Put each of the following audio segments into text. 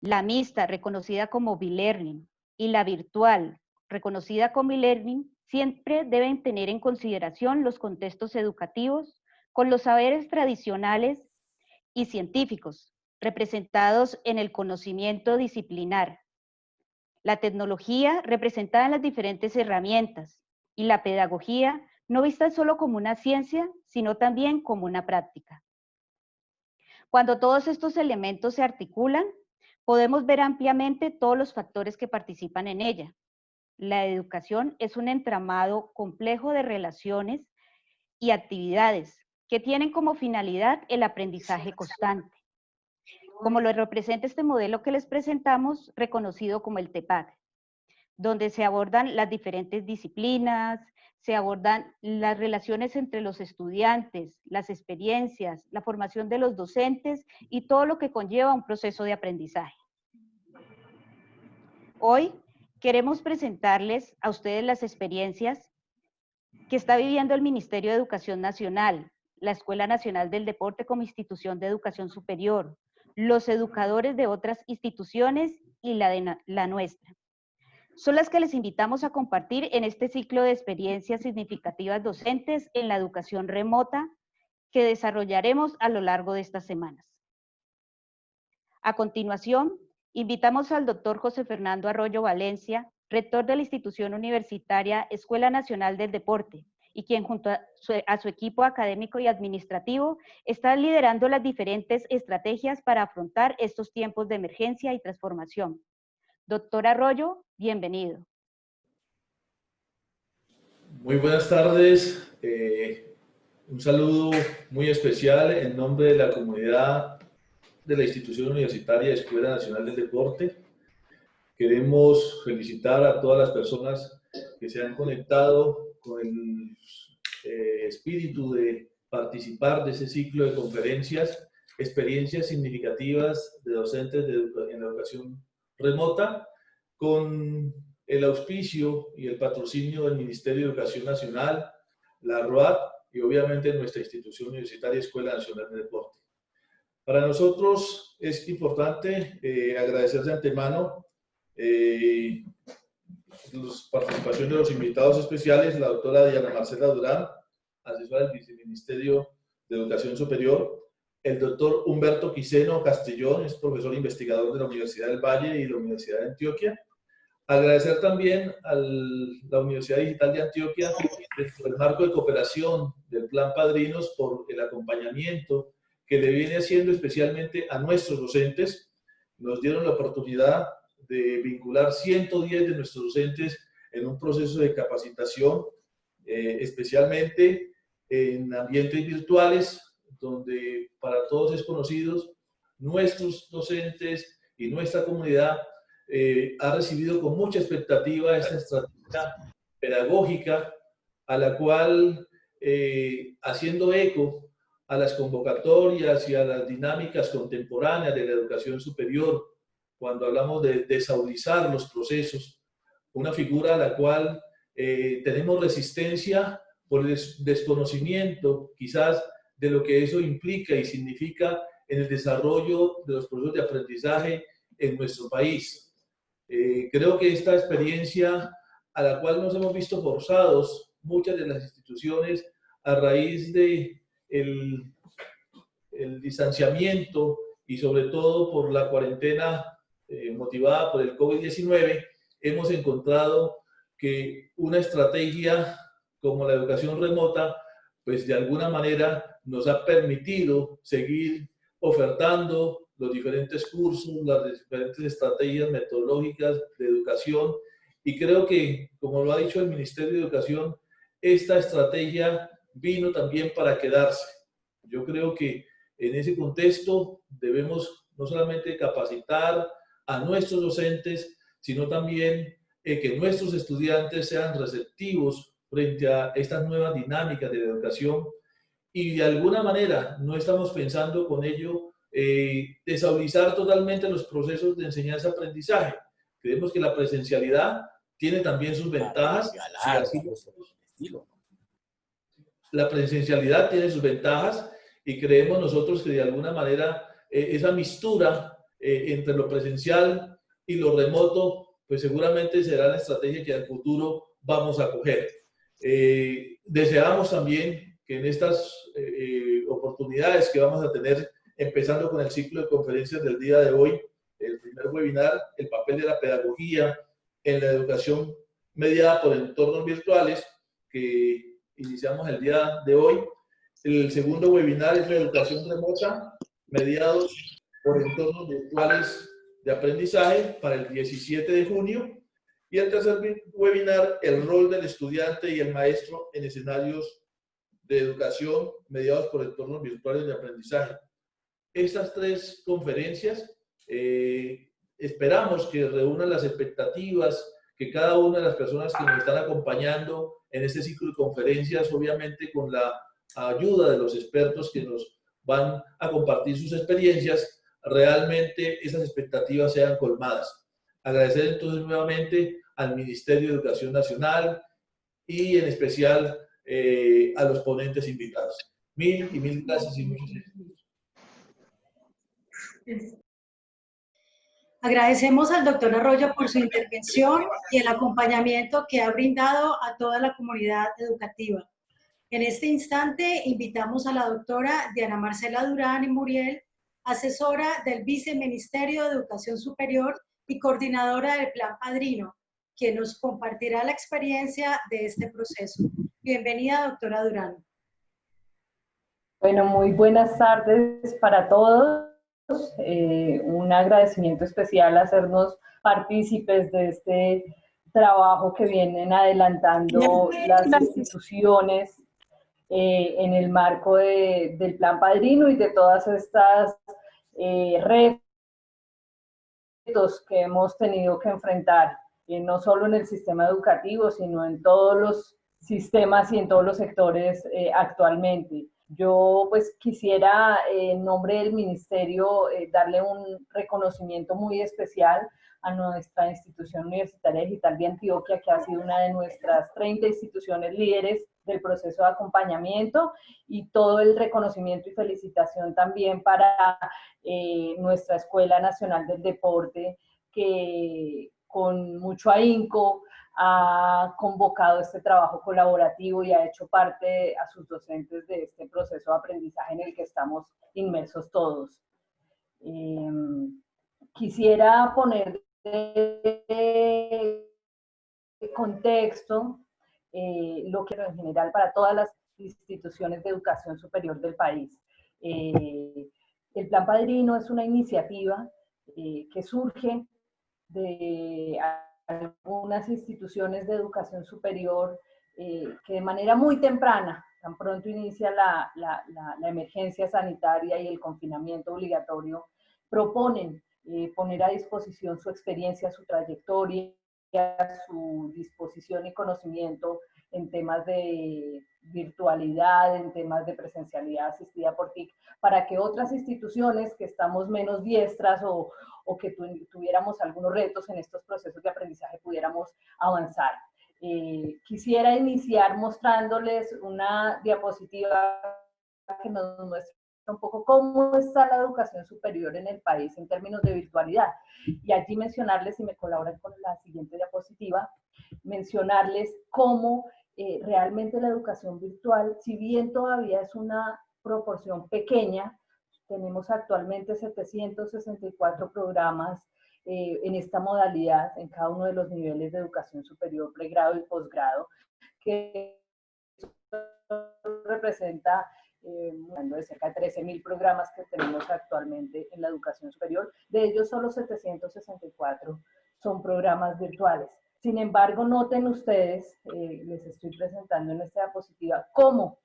La mixta, reconocida como B-Learning, y la virtual, reconocida como e-learning, siempre deben tener en consideración los contextos educativos con los saberes tradicionales y científicos, representados en el conocimiento disciplinar, la tecnología representada en las diferentes herramientas y la pedagogía no vista solo como una ciencia, sino también como una práctica. Cuando todos estos elementos se articulan, podemos ver ampliamente todos los factores que participan en ella. La educación es un entramado complejo de relaciones y actividades que tienen como finalidad el aprendizaje constante, como lo representa este modelo que les presentamos, reconocido como el TEPAC, donde se abordan las diferentes disciplinas, se abordan las relaciones entre los estudiantes, las experiencias, la formación de los docentes y todo lo que conlleva un proceso de aprendizaje. Hoy queremos presentarles a ustedes las experiencias que está viviendo el Ministerio de Educación Nacional, la Escuela Nacional del Deporte como institución de educación superior, los educadores de otras instituciones y la nuestra. Son las que les invitamos a compartir en este ciclo de experiencias significativas docentes en la educación remota que desarrollaremos a lo largo de estas semanas. A continuación, invitamos al doctor José Fernando Arroyo Valencia, rector de la institución universitaria Escuela Nacional del Deporte, y quien junto a su equipo académico y administrativo está liderando las diferentes estrategias para afrontar estos tiempos de emergencia y transformación. Doctor Arroyo, bienvenido. Muy buenas tardes. Un saludo muy especial en nombre de la comunidad de la institución universitaria Escuela Nacional del Deporte. Queremos felicitar a todas las personas que se han conectado con el espíritu de participar de ese ciclo de conferencias, experiencias significativas de docentes en la educación remota, con el auspicio y el patrocinio del Ministerio de Educación Nacional, la ROAD y obviamente nuestra institución universitaria Escuela Nacional de Deporte. Para nosotros es importante agradecer de antemano la participación de los invitados especiales, la doctora Diana Marcela Durán, asesora del Viceministerio de Educación Superior, el doctor Humberto Quiseno Castellón, es profesor investigador de la Universidad del Valle y la Universidad de Antioquia. Agradecer también a la Universidad Digital de Antioquia, dentro del marco de cooperación del Plan Padrinos, por el acompañamiento que le viene haciendo especialmente a nuestros docentes. Nos dieron la oportunidad de vincular 110 de nuestros docentes en un proceso de capacitación, especialmente en ambientes virtuales, donde para todos es conocido, nuestros docentes y nuestra comunidad ha recibido con mucha expectativa esta estrategia pedagógica, a la cual, haciendo eco a las convocatorias y a las dinámicas contemporáneas de la educación superior, cuando hablamos de desaudizar los procesos, una figura a la cual tenemos resistencia por el desconocimiento quizás de lo que eso implica y significa en el desarrollo de los procesos de aprendizaje en nuestro país. Creo que esta experiencia a la cual nos hemos visto forzados muchas de las instituciones a raíz de el distanciamiento y sobre todo por la cuarentena motivada por el COVID-19, hemos encontrado que una estrategia como la educación remota, pues de alguna manera nos ha permitido seguir ofertando los diferentes cursos, las diferentes estrategias metodológicas de educación, y creo que, como lo ha dicho el Ministerio de Educación, esta estrategia vino también para quedarse. Yo creo que en ese contexto debemos no solamente capacitar a nuestros docentes, sino también que nuestros estudiantes sean receptivos frente a estas nuevas dinámicas de la educación, y de alguna manera no estamos pensando con ello desaudizar totalmente los procesos de enseñanza-aprendizaje. Creemos que la presencialidad tiene también sus ventajas. La presencialidad tiene sus ventajas y creemos nosotros que de alguna manera esa mistura entre lo presencial y lo remoto, pues seguramente será la estrategia que al futuro vamos a coger. Deseamos también que en estas oportunidades que vamos a tener, empezando con el ciclo de conferencias del día de hoy, el primer webinar, el papel de la pedagogía en la educación mediada por entornos virtuales, que iniciamos el día de hoy. El segundo webinar es la educación remota, mediados por entornos virtuales de aprendizaje, para el 17 de junio. Y el tercer webinar, el rol del estudiante y el maestro en escenarios de educación mediados por entornos virtuales de aprendizaje. Estas tres conferencias esperamos que reúnan las expectativas que cada una de las personas que nos están acompañando en este ciclo de conferencias, obviamente con la ayuda de los expertos que nos van a compartir sus experiencias, realmente esas expectativas sean colmadas. Agradecer entonces nuevamente al Ministerio de Educación Nacional y en especial a los ponentes invitados. Mil gracias y muchos éxitos. Agradecemos al doctor Arroyo por su intervención y el acompañamiento que ha brindado a toda la comunidad educativa. En este instante invitamos a la doctora Diana Marcela Durán y Muriel, asesora del Viceministerio de Educación Superior y coordinadora del Plan Padrino, quien nos compartirá la experiencia de este proceso. Bienvenida, doctora Durán. Bueno, muy buenas tardes para todos. Un agradecimiento especial a hacernos partícipes de este trabajo que vienen adelantando las instituciones en el marco del Plan Padrino y de todas estas retos que hemos tenido que enfrentar, no solo en el sistema educativo, sino en todos los sistemas y en todos los sectores actualmente. Yo pues quisiera en nombre del Ministerio darle un reconocimiento muy especial a nuestra institución universitaria digital de Antioquia, que ha sido una de nuestras 30 instituciones líderes del proceso de acompañamiento, y todo el reconocimiento y felicitación también para nuestra Escuela Nacional del Deporte, que con mucho ahínco ha convocado este trabajo colaborativo y ha hecho parte a sus docentes de este proceso de aprendizaje en el que estamos inmersos todos. Quisiera poner de contexto lo que en general para todas las instituciones de educación superior del país. El Plan Padrino es una iniciativa que surge de algunas instituciones de educación superior que de manera muy temprana, tan pronto inicia la emergencia sanitaria y el confinamiento obligatorio, proponen poner a disposición su experiencia, su trayectoria, su disposición y conocimiento en temas de virtualidad, en temas de presencialidad asistida por TIC, para que otras instituciones que estamos menos diestras o que tuviéramos algunos retos en estos procesos de aprendizaje pudiéramos avanzar. Quisiera iniciar mostrándoles una diapositiva que nos muestra un poco cómo está la educación superior en el país en términos de virtualidad. Y allí mencionarles, si me colaboran con la siguiente diapositiva, mencionarles cómo realmente la educación virtual, si bien todavía es una proporción pequeña, tenemos actualmente 764 programas en esta modalidad, en cada uno de los niveles de educación superior, pregrado y posgrado, que representa de cerca de 13.000 programas que tenemos actualmente en la educación superior. De ellos, solo 764 son programas virtuales. Sin embargo, noten ustedes, les estoy presentando en esta diapositiva, cómo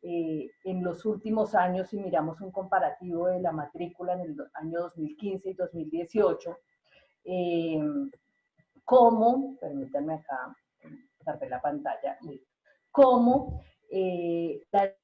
en los últimos años, si miramos un comparativo de la matrícula en el año 2015 y 2018, cómo, permítanme acá, tapé la pantalla, cómo la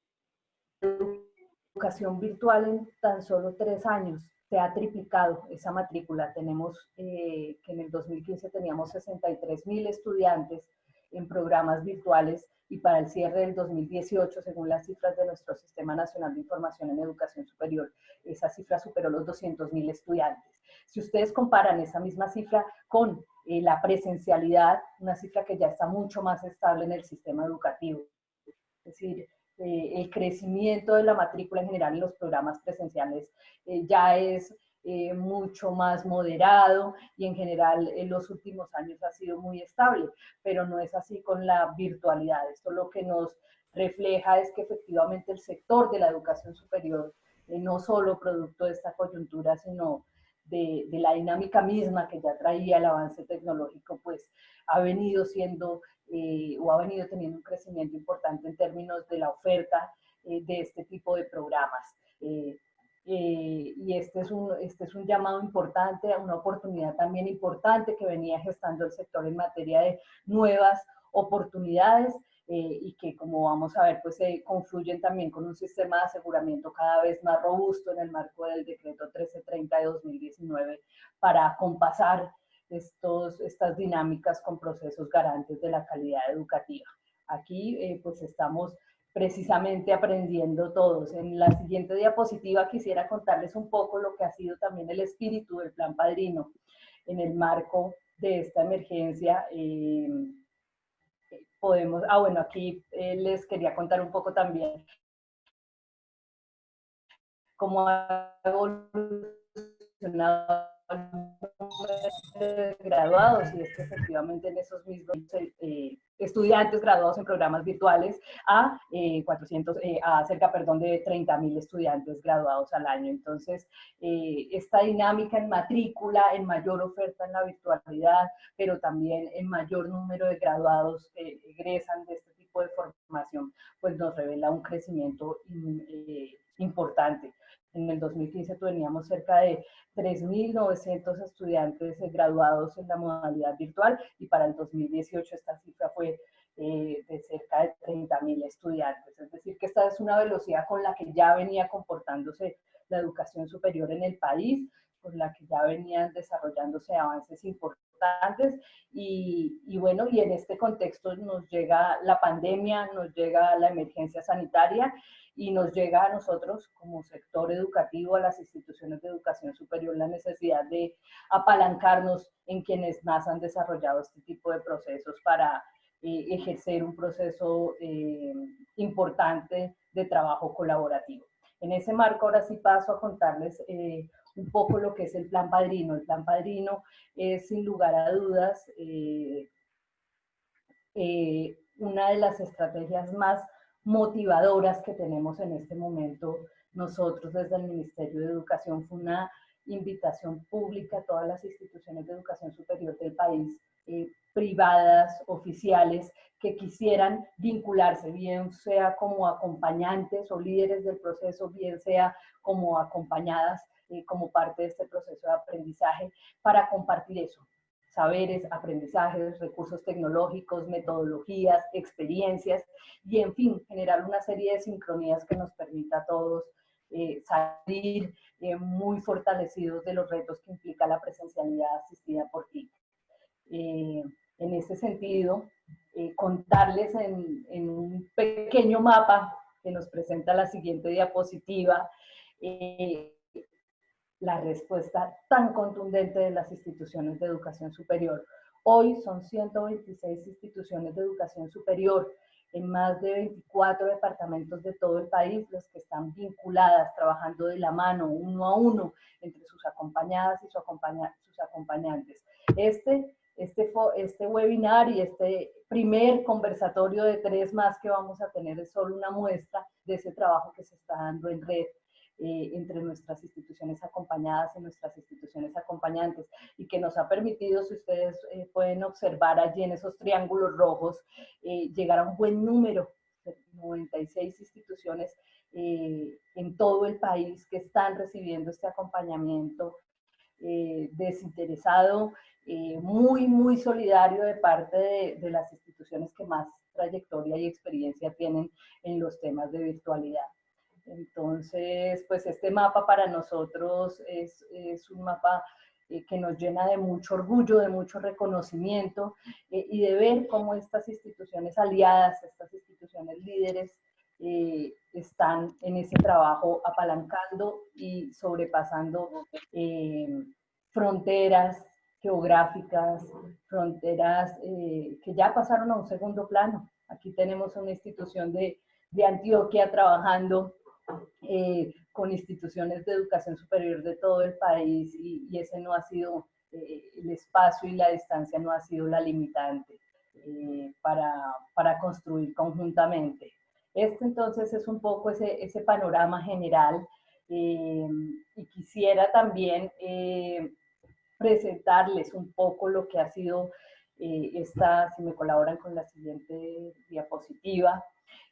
educación virtual en tan solo 3 años se ha triplicado esa matrícula. Tenemos que en el 2015 teníamos 63.000 estudiantes en programas virtuales, y para el cierre del 2018, según las cifras de nuestro Sistema Nacional de Información en Educación Superior, esa cifra superó los 200.000 estudiantes. Si ustedes comparan esa misma cifra con la presencialidad, una cifra que ya está mucho más estable en el sistema educativo, es decir, el crecimiento de la matrícula en general en los programas presenciales ya es mucho más moderado, y en general en los últimos años ha sido muy estable, pero no es así con la virtualidad. Esto lo que nos refleja es que efectivamente el sector de la educación superior, no solo producto de esta coyuntura, sino de la dinámica misma que ya traía el avance tecnológico, pues ha venido siendo o ha venido teniendo un crecimiento importante en términos de la oferta de este tipo de programas. Y este es un llamado importante, una oportunidad también importante que venía gestando el sector en materia de nuevas oportunidades, y que, como vamos a ver, pues se confluyen también con un sistema de aseguramiento cada vez más robusto en el marco del decreto 1330 de 2019 para acompasar estas dinámicas con procesos garantes de la calidad educativa. Aquí pues estamos precisamente aprendiendo todos. En la siguiente diapositiva quisiera contarles un poco lo que ha sido también el espíritu del Plan Padrino en el marco de esta emergencia. Bueno, aquí les quería contar un poco también cómo ha evolucionado graduados, y es que efectivamente en esos mismos estudiantes graduados en programas virtuales a cerca de 30.000 estudiantes graduados al año. Entonces, esta dinámica en matrícula, en mayor oferta en la virtualidad, pero también en mayor número de graduados que egresan de este tipo de formación, pues nos revela un crecimiento importante. En el 2015 teníamos cerca de 3.900 estudiantes graduados en la modalidad virtual, y para el 2018 esta cifra fue de cerca de 30.000 estudiantes. Es decir, que esta es una velocidad con la que ya venía comportándose la educación superior en el país, con la que ya venían desarrollándose avances importantes, y bueno, y en este contexto nos llega la pandemia, nos llega la emergencia sanitaria, y nos llega a nosotros como sector educativo, a las instituciones de educación superior, la necesidad de apalancarnos en quienes más han desarrollado este tipo de procesos para ejercer un proceso importante de trabajo colaborativo. En ese marco, ahora sí paso a contarles un poco lo que es el Plan Padrino. El Plan Padrino es, sin lugar a dudas, una de las estrategias más motivadoras que tenemos en este momento nosotros desde el Ministerio de Educación. Fue una invitación pública a todas las instituciones de educación superior del país, privadas, oficiales, que quisieran vincularse, bien sea como acompañantes o líderes del proceso, bien sea como acompañadas como parte de este proceso de aprendizaje, para compartir eso: saberes, aprendizajes, recursos tecnológicos, metodologías, experiencias, y en fin, generar una serie de sincronías que nos permita a todos salir muy fortalecidos de los retos que implica la presencialidad asistida por TIC. En ese sentido, contarles en un pequeño mapa que nos presenta la siguiente diapositiva, la respuesta tan contundente de las instituciones de educación superior. Hoy son 126 instituciones de educación superior en más de 24 departamentos de todo el país los que están vinculadas, trabajando de la mano, uno a uno, entre sus acompañadas y sus acompañantes. Este webinar y este primer conversatorio de 3 más que vamos a tener es solo una muestra de ese trabajo que se está dando en red entre nuestras instituciones acompañadas y nuestras instituciones acompañantes, y que nos ha permitido, si ustedes pueden observar allí en esos triángulos rojos, llegar a un buen número, 96 instituciones en todo el país que están recibiendo este acompañamiento desinteresado, muy solidario de parte de las instituciones que más trayectoria y experiencia tienen en los temas de virtualidad. Entonces, pues este mapa para nosotros es un mapa que nos llena de mucho orgullo, de mucho reconocimiento y de ver cómo estas instituciones aliadas, estas instituciones líderes, están en ese trabajo apalancando y sobrepasando fronteras geográficas, fronteras que ya pasaron a un segundo plano. Aquí tenemos una institución de Antioquia trabajando con instituciones de educación superior de todo el país y ese no ha sido el espacio y la distancia no ha sido la limitante para construir conjuntamente. Este entonces es un poco ese panorama general y quisiera también presentarles un poco lo que ha sido si me colaboran con la siguiente diapositiva,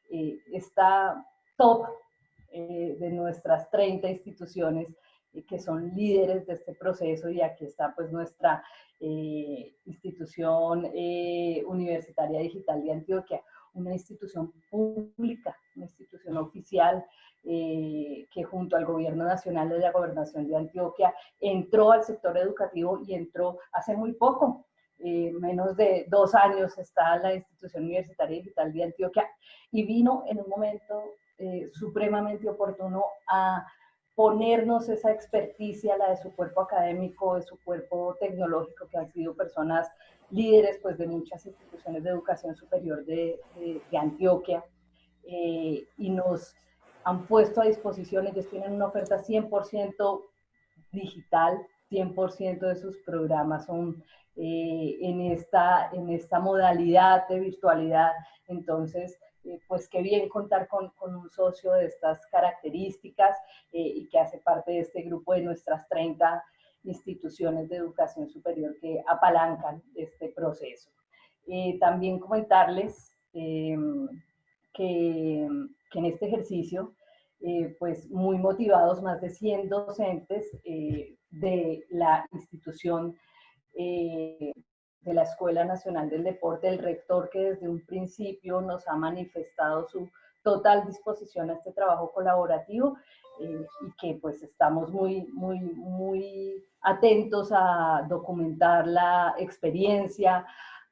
esta top de nuestras 30 instituciones que son líderes de este proceso, y aquí está pues nuestra institución universitaria digital de Antioquia, una institución pública, una institución oficial que junto al Gobierno Nacional de la Gobernación de Antioquia entró al sector educativo y entró hace muy poco. Menos de 2 años está la institución universitaria digital de Antioquia y vino en un momento supremamente oportuno a ponernos esa experticia, la de su cuerpo académico, de su cuerpo tecnológico, que han sido personas líderes pues, de muchas instituciones de educación superior de Antioquia, y nos han puesto a disposición. Ellos tienen una oferta 100% digital, 100% de sus programas son en esta modalidad de virtualidad. Entonces, pues qué bien contar con un socio de estas características y que hace parte de este grupo de nuestras 30 instituciones de educación superior que apalancan este proceso. También comentarles que en este ejercicio, pues muy motivados, más de 100 docentes de la institución de la Escuela Nacional del Deporte, el rector que desde un principio nos ha manifestado su total disposición a este trabajo colaborativo y que pues estamos muy atentos a documentar la experiencia,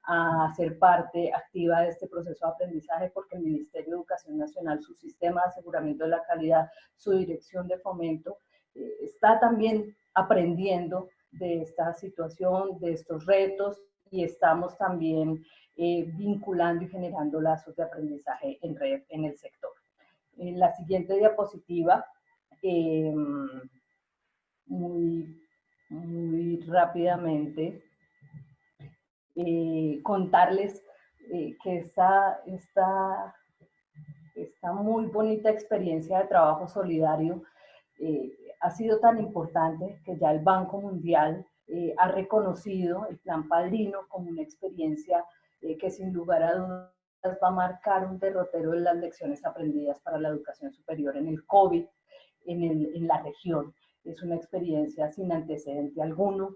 a ser parte activa de este proceso de aprendizaje, porque el Ministerio de Educación Nacional, su sistema de aseguramiento de la calidad, su dirección de fomento, está también aprendiendo de esta situación, de estos retos, y estamos también vinculando y generando lazos de aprendizaje en red en el sector. En la siguiente diapositiva, muy rápidamente, contarles que esta muy bonita experiencia de trabajo solidario ha sido tan importante que ya el Banco Mundial ha reconocido el Plan Padrino como una experiencia que sin lugar a dudas va a marcar un derrotero en las lecciones aprendidas para la educación superior en el COVID, en la región. Es una experiencia sin antecedente alguno,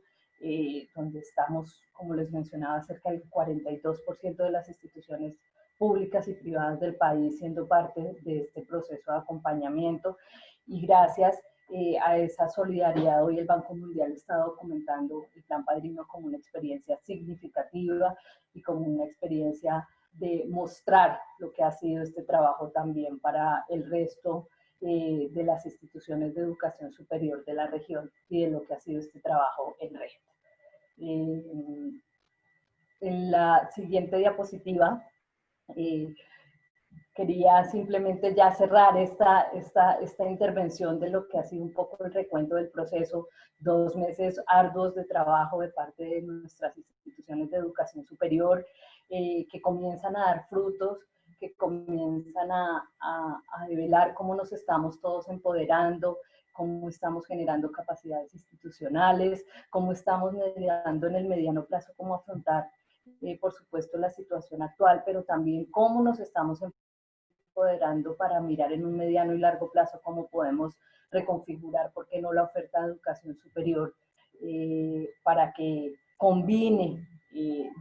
donde estamos, como les mencionaba, cerca del 42% de las instituciones públicas y privadas del país siendo parte de este proceso de acompañamiento, y gracias a esa solidaridad hoy el Banco Mundial está documentando el Plan Padrino como una experiencia significativa y como una experiencia de mostrar lo que ha sido este trabajo también para el resto de las instituciones de educación superior de la región y de lo que ha sido este trabajo en red. En la siguiente diapositiva, quería simplemente ya cerrar esta intervención de lo que ha sido un poco el recuento del proceso, 2 meses arduos de trabajo de parte de nuestras instituciones de educación superior, que comienzan a dar frutos, que comienzan a develar cómo nos estamos todos empoderando, cómo estamos generando capacidades institucionales, cómo estamos mediando en el mediano plazo cómo afrontar, por supuesto, la situación actual, pero también cómo nos estamos empoderando para mirar en un mediano y largo plazo cómo podemos reconfigurar, ¿por qué no?, la oferta de educación superior para que combine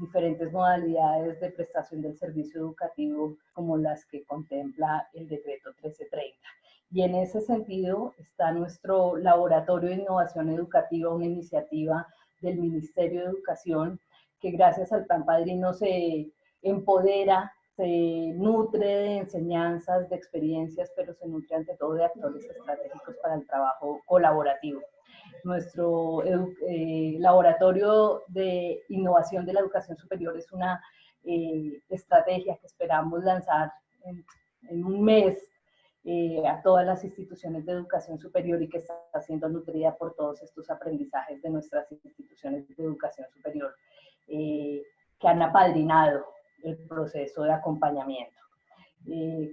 diferentes modalidades de prestación del servicio educativo como las que contempla el decreto 1330. Y en ese sentido está nuestro Laboratorio de Innovación Educativa, una iniciativa del Ministerio de Educación, que gracias al Plan Padrino se empodera, se nutre de enseñanzas, de experiencias, pero se nutre ante todo de actores estratégicos para el trabajo colaborativo. Nuestro laboratorio de innovación de la educación superior es una estrategia que esperamos lanzar en un mes a todas las instituciones de educación superior y que está siendo nutrida por todos estos aprendizajes de nuestras instituciones de educación superior que han apadrinado el proceso de acompañamiento.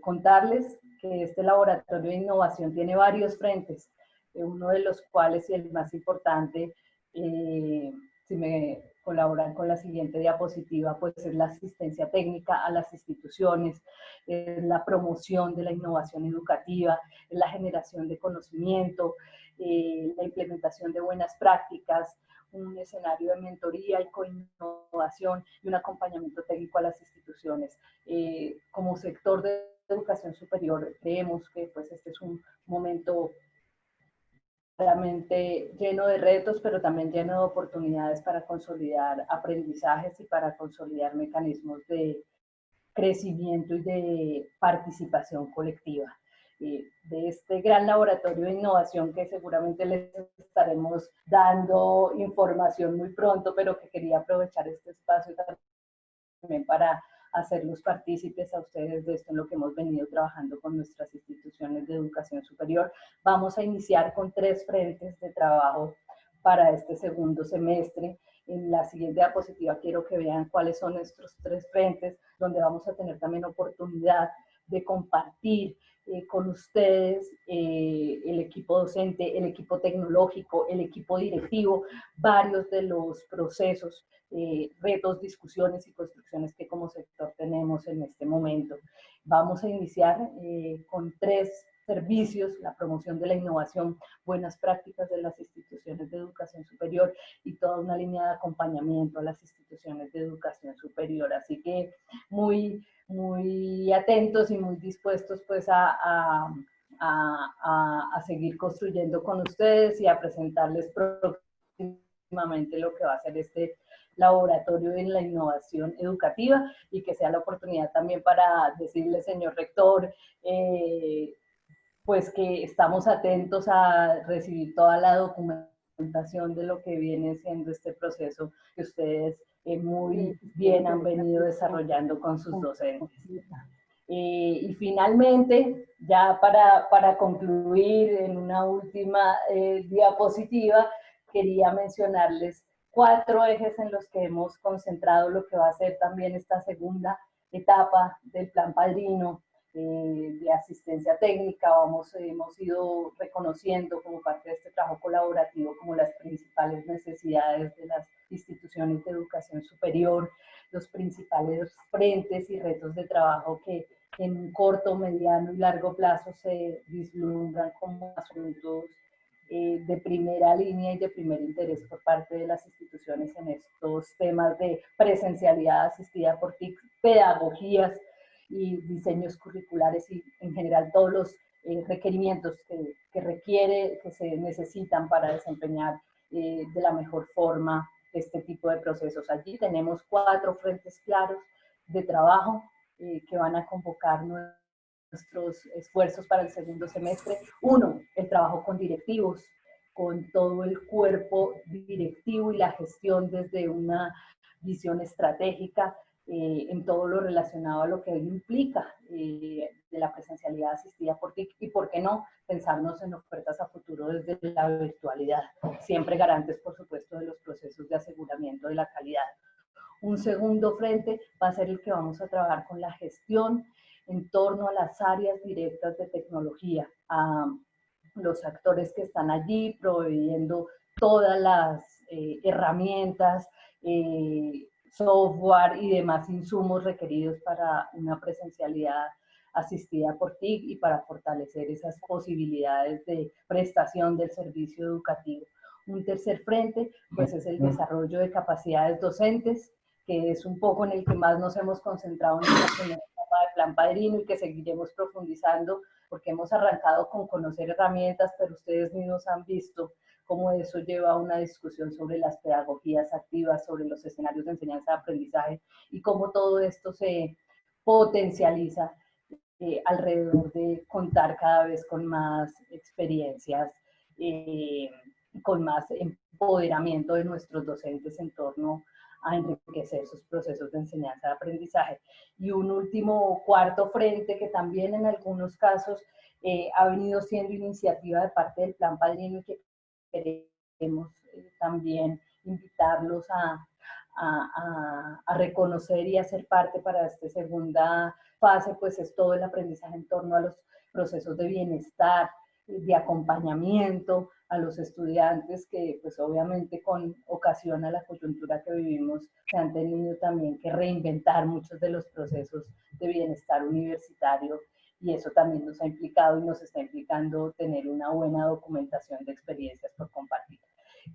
Contarles que este laboratorio de innovación tiene varios frentes, uno de los cuales, y el más importante, si me colaboran con la siguiente diapositiva, pues es la asistencia técnica a las instituciones, es la promoción de la innovación educativa, es la generación de conocimiento, la implementación de buenas prácticas, un escenario de mentoría y coinnovación y un acompañamiento técnico a las instituciones. Como sector de educación superior, creemos que pues, este es un momento realmente lleno de retos, pero también lleno de oportunidades para consolidar aprendizajes y para consolidar mecanismos de crecimiento y de participación colectiva. De este gran laboratorio de innovación que seguramente les estaremos dando información muy pronto, pero que quería aprovechar este espacio también para hacerlos partícipes a ustedes de esto en lo que hemos venido trabajando con nuestras instituciones de educación superior. Vamos a iniciar con 3 frentes de trabajo para este segundo semestre. En la siguiente diapositiva quiero que vean cuáles son nuestros 3 frentes, donde vamos a tener también oportunidad de compartir con ustedes, el equipo docente, el equipo tecnológico, el equipo directivo, varios de los procesos, retos, discusiones y construcciones que como sector tenemos en este momento. Vamos a iniciar con 3 servicios: la promoción de la innovación, buenas prácticas de las instituciones de educación superior y toda una línea de acompañamiento a las instituciones de educación superior. Así que muy atentos y muy dispuestos pues a seguir construyendo con ustedes y a presentarles próximamente lo que va a ser este laboratorio en la innovación educativa, y que sea la oportunidad también para decirle, señor rector, pues que estamos atentos a recibir toda la documentación de lo que viene siendo este proceso que ustedes muy bien han venido desarrollando con sus docentes. Y finalmente, ya para concluir en una última diapositiva, quería mencionarles 4 ejes en los que hemos concentrado lo que va a ser también esta segunda etapa del Plan Padrino de asistencia técnica. Hemos ido reconociendo como parte de este trabajo colaborativo como las principales necesidades de las instituciones de educación superior, los principales frentes y retos de trabajo que en un corto, mediano y largo plazo se vislumbran como asuntos de primera línea y de primer interés por parte de las instituciones en estos temas de presencialidad asistida por TIC, pedagogías y diseños curriculares y en general todos los requerimientos que se necesitan para desempeñar de la mejor forma este tipo de procesos. Allí tenemos 4 frentes claros de trabajo que van a convocar nuestros esfuerzos para el segundo semestre. 1, el trabajo con directivos, con todo el cuerpo directivo y la gestión desde una visión estratégica en todo lo relacionado a lo que implica de la presencialidad asistida por TIC y, ¿por qué no?, pensarnos en ofertas a futuro desde la virtualidad, siempre garantes, por supuesto, de los procesos de aseguramiento de la calidad. Un segundo frente va a ser el que vamos a trabajar con la gestión en torno a las áreas directas de tecnología, a los actores que están allí proveyendo todas las herramientas, software y demás insumos requeridos para una presencialidad asistida por TIC y para fortalecer esas posibilidades de prestación del servicio educativo. Un tercer frente, pues, es el desarrollo de capacidades docentes, que es un poco en el que más nos hemos concentrado en esta primera etapa de Plan Padrino y que seguiremos profundizando, porque hemos arrancado con conocer herramientas, pero ustedes mismos han visto cómo eso lleva a una discusión sobre las pedagogías activas, sobre los escenarios de enseñanza-aprendizaje y cómo todo esto se potencializa alrededor de contar cada vez con más experiencias, con más empoderamiento de nuestros docentes en torno a enriquecer sus procesos de enseñanza-aprendizaje. Y un último cuarto frente que también en algunos casos ha venido siendo iniciativa de parte del Plan Padrino y que queremos también invitarlos a reconocer y a ser parte para esta segunda fase, pues es todo el aprendizaje en torno a los procesos de bienestar, de acompañamiento a los estudiantes que pues obviamente con ocasión a la coyuntura que vivimos se han tenido también que reinventar muchos de los procesos de bienestar universitario y eso también nos ha implicado y nos está implicando tener una buena documentación de experiencias por compartir.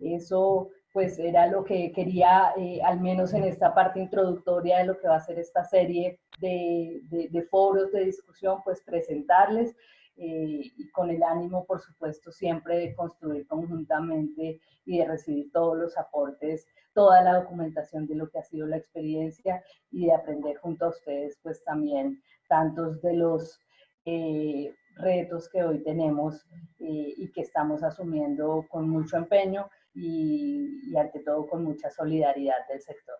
Eso pues era lo que quería, al menos en esta parte introductoria de lo que va a ser esta serie de foros de discusión, pues presentarles y con el ánimo, por supuesto, siempre de construir conjuntamente y de recibir todos los aportes, toda la documentación de lo que ha sido la experiencia y de aprender junto a ustedes, pues también tantos de los retos que hoy tenemos y que estamos asumiendo con mucho empeño y ante todo con mucha solidaridad del sector.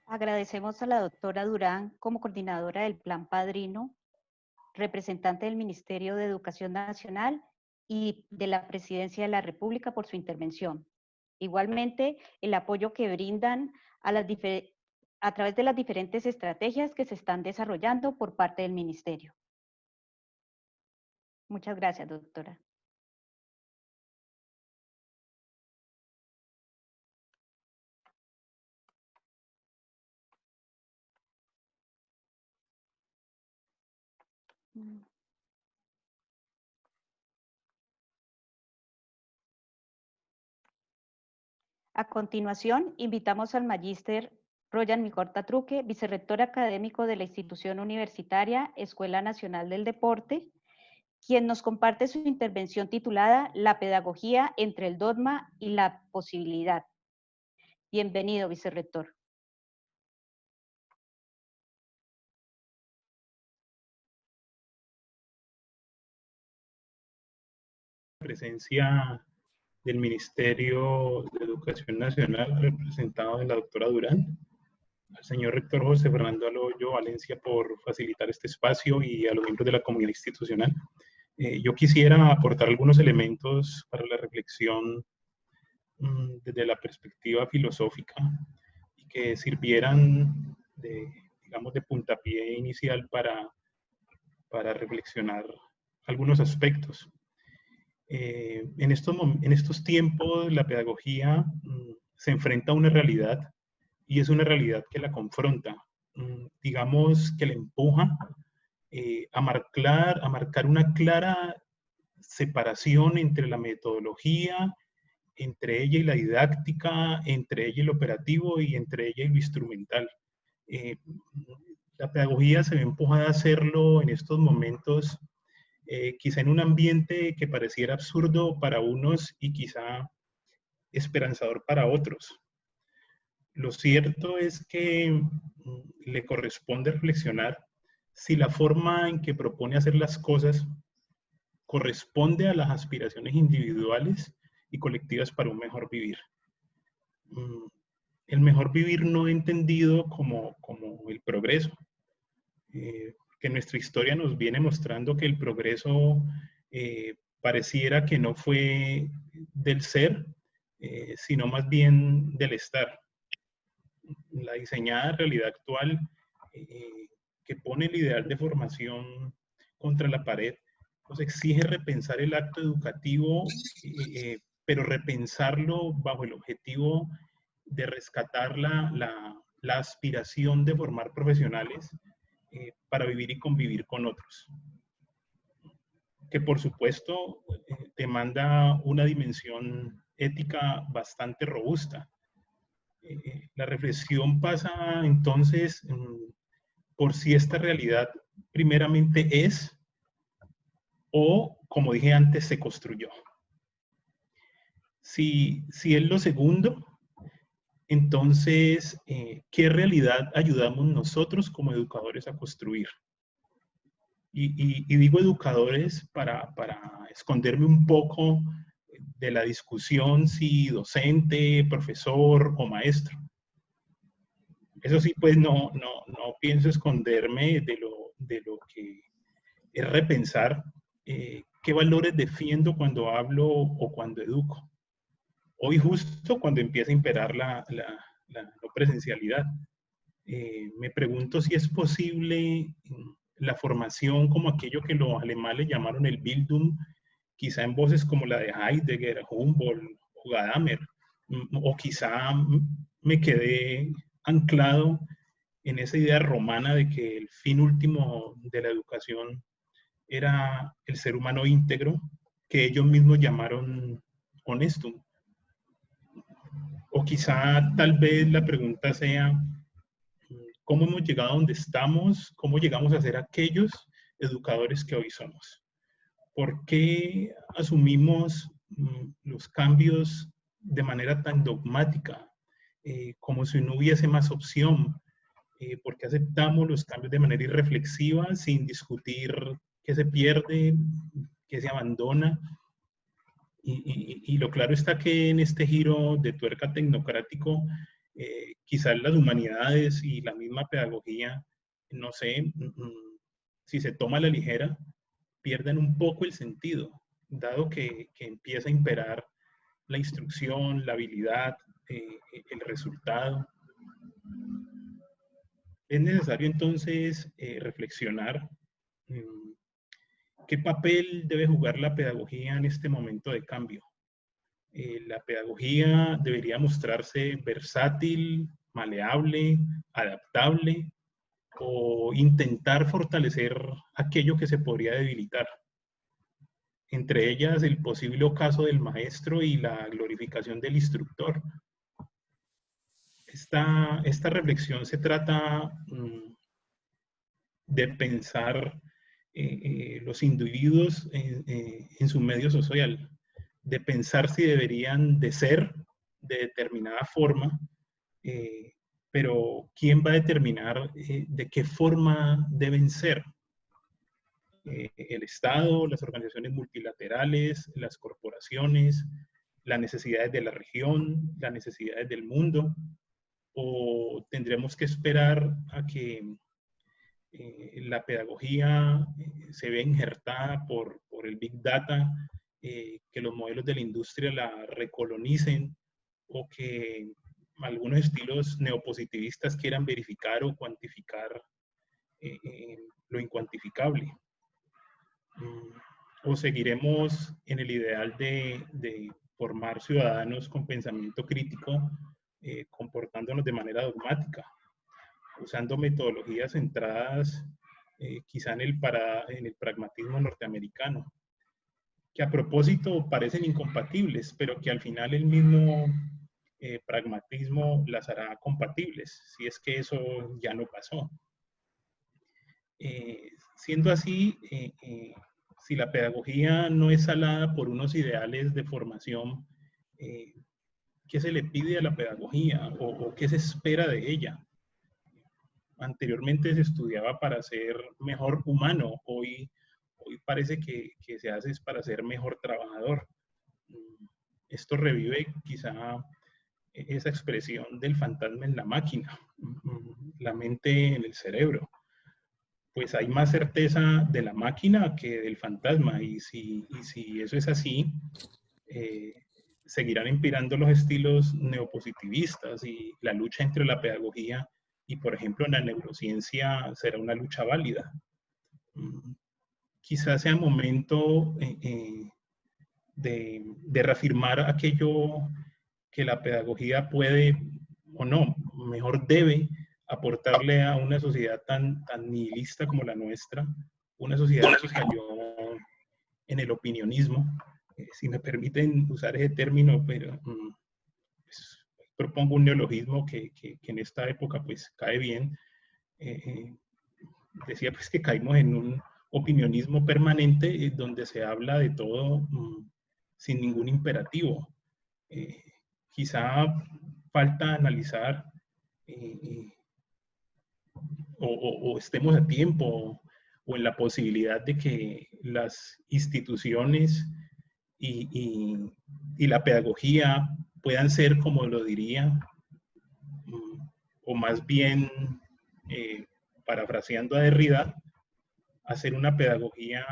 Agradecemos a la doctora Durán como coordinadora del Plan Padrino, representante del Ministerio de Educación Nacional y de la Presidencia de la República por su intervención. Igualmente, el apoyo que brindan a través de las diferentes estrategias que se están desarrollando por parte del Ministerio. Muchas gracias, doctora. A continuación, invitamos al magíster Royan Migorta Truque, vicerrector académico de la institución universitaria Escuela Nacional del Deporte, quien nos comparte su intervención titulada La pedagogía entre el dogma y la posibilidad. Bienvenido, vicerrector. Presencia del Ministerio de Educación Nacional, representado en la doctora Durán, al señor rector José Fernando Aloyo Valencia por facilitar este espacio y a los miembros de la comunidad institucional. Yo quisiera aportar algunos elementos para la reflexión desde la perspectiva filosófica y que sirvieran digamos, de puntapié inicial para reflexionar algunos aspectos. En estos tiempos la pedagogía se enfrenta a una realidad y es una realidad que la confronta, digamos que la empuja a marcar una clara separación entre la metodología, entre ella y la didáctica, entre ella y lo operativo y entre ella y lo instrumental. La pedagogía se ve empujada a hacerlo en estos momentos quizá en un ambiente que pareciera absurdo para unos y quizá esperanzador para otros. Lo cierto es que le corresponde reflexionar si la forma en que propone hacer las cosas corresponde a las aspiraciones individuales y colectivas para un mejor vivir. El mejor vivir no entendido como el progreso, que nuestra historia nos viene mostrando que el progreso pareciera que no fue del ser, sino más bien del estar. La diseñada realidad actual que pone el ideal de formación contra la pared, nos exige repensar el acto educativo, pero repensarlo bajo el objetivo de rescatar la aspiración de formar profesionales para vivir y convivir con otros. Que por supuesto demanda una dimensión ética bastante robusta. La reflexión pasa entonces por si esta realidad primeramente es o, como dije antes, se construyó. Si es lo segundo, entonces, ¿qué realidad ayudamos nosotros como educadores a construir? Y digo educadores para esconderme un poco de la discusión si docente, profesor o maestro. Eso sí, pues no pienso esconderme de lo que es repensar qué valores defiendo cuando hablo o cuando educo. Hoy justo cuando empieza a imperar la no presencialidad, me pregunto si es posible la formación como aquello que los alemanes llamaron el Bildung, quizá en voces como la de Heidegger, Humboldt o Gadamer, o quizá me quedé anclado en esa idea romana de que el fin último de la educación era el ser humano íntegro, que ellos mismos llamaron honestum. O quizá tal vez la pregunta sea, ¿cómo hemos llegado a donde estamos? ¿Cómo llegamos a ser aquellos educadores que hoy somos? ¿Por qué asumimos los cambios de manera tan dogmática, como si no hubiese más opción? ¿Por qué aceptamos los cambios de manera irreflexiva, sin discutir qué se pierde, qué se abandona? Y lo claro está que en este giro de tuerca tecnocrático, quizás las humanidades y la misma pedagogía, no sé, si se toma a la ligera, pierden un poco el sentido, dado que empieza a imperar la instrucción, la habilidad, el resultado. Es necesario entonces reflexionar qué papel debe jugar la pedagogía en este momento de cambio. La pedagogía debería mostrarse versátil, maleable, adaptable, o intentar fortalecer aquello que se podría debilitar. Entre ellas, el posible ocaso del maestro y la glorificación del instructor. Esta reflexión se trata de pensar los individuos en su medio social, de pensar si deberían de ser de determinada forma, pero ¿quién va a determinar de qué forma deben ser? El Estado, las organizaciones multilaterales, las corporaciones, las necesidades de la región, las necesidades del mundo, o tendremos que esperar a que la pedagogía se vea injertada por el Big Data, que los modelos de la industria la recolonicen, o que algunos estilos neopositivistas quieran verificar o cuantificar lo incuantificable. O seguiremos en el ideal de formar ciudadanos con pensamiento crítico, comportándonos de manera dogmática, usando metodologías centradas quizá en el pragmatismo norteamericano, que a propósito parecen incompatibles, pero que al final el mismo pragmatismo las hará compatibles, si es que eso ya no pasó. Siendo así, si la pedagogía no es salada por unos ideales de formación, ¿qué se le pide a la pedagogía o qué se espera de ella? Anteriormente se estudiaba para ser mejor humano, hoy parece que se hace es para ser mejor trabajador. Esto revive quizá esa expresión del fantasma en la máquina, la mente en el cerebro. Pues hay más certeza de la máquina que del fantasma, y si eso es así, seguirán inspirando los estilos neopositivistas, y la lucha entre la pedagogía y, por ejemplo, en la neurociencia será una lucha válida. Quizás sea momento de reafirmar aquello que la pedagogía puede, o no, mejor debe aportarle a una sociedad tan nihilista como la nuestra, una sociedad que cayó en el opinionismo, si me permiten usar ese término, pero pues, propongo un neologismo que en esta época pues cae bien. Decía pues que caímos en un opinionismo permanente donde se habla de todo sin ningún imperativo. Quizá falta analizar o estemos a tiempo o en la posibilidad de que las instituciones y la pedagogía puedan ser, como lo diría, o más bien, parafraseando a Derrida, hacer una pedagogía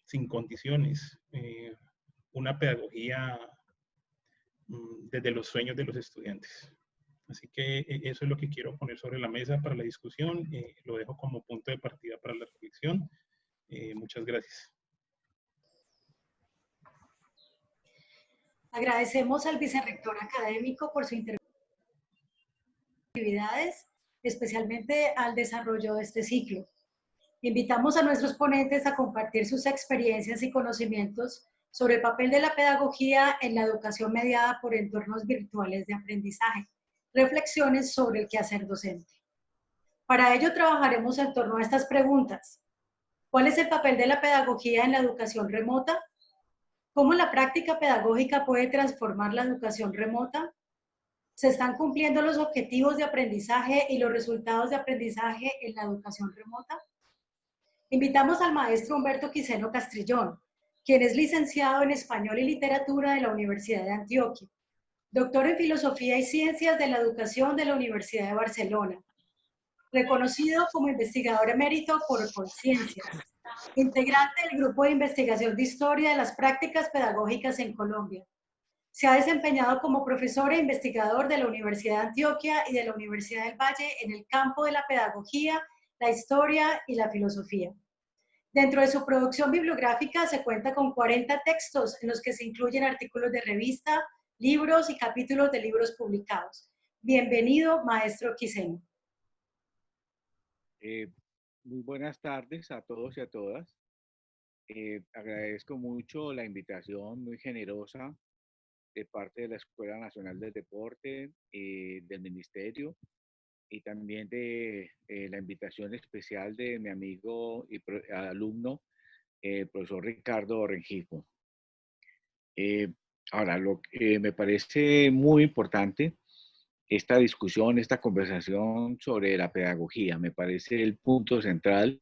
sin condiciones, una pedagogía desde los sueños de los estudiantes. Así que eso es lo que quiero poner sobre la mesa para la discusión. Lo dejo como punto de partida para la reflexión. Muchas gracias. Agradecemos al vicerrector académico por su actividades, especialmente al desarrollo de este ciclo. Invitamos a nuestros ponentes a compartir sus experiencias y conocimientos sobre el papel de la pedagogía en la educación mediada por entornos virtuales de aprendizaje, reflexiones sobre el quehacer docente. Para ello trabajaremos en torno a estas preguntas. ¿Cuál es el papel de la pedagogía en la educación remota? ¿Cómo la práctica pedagógica puede transformar la educación remota? ¿Se están cumpliendo los objetivos de aprendizaje y los resultados de aprendizaje en la educación remota? Invitamos al maestro Humberto Quiseno Castrillón, quien es licenciado en Español y Literatura de la Universidad de Antioquia, doctor en Filosofía y Ciencias de la Educación de la Universidad de Barcelona, reconocido como investigador emérito por Conciencias, integrante del Grupo de Investigación de Historia de las Prácticas Pedagógicas en Colombia. Se ha desempeñado como profesor e investigador de la Universidad de Antioquia y de la Universidad del Valle en el campo de la pedagogía, la historia y la filosofía. Dentro de su producción bibliográfica se cuenta con 40 textos en los que se incluyen artículos de revista, libros y capítulos de libros publicados. Bienvenido, maestro Quiseno. Muy buenas tardes a todos y a todas. Agradezco mucho la invitación muy generosa de parte de la Escuela Nacional del Deporte, del Ministerio, y también de la invitación especial de mi amigo y alumno, profesor Ricardo Rengifo. Ahora, lo que me parece muy importante, esta discusión, esta conversación sobre la pedagogía, me parece el punto central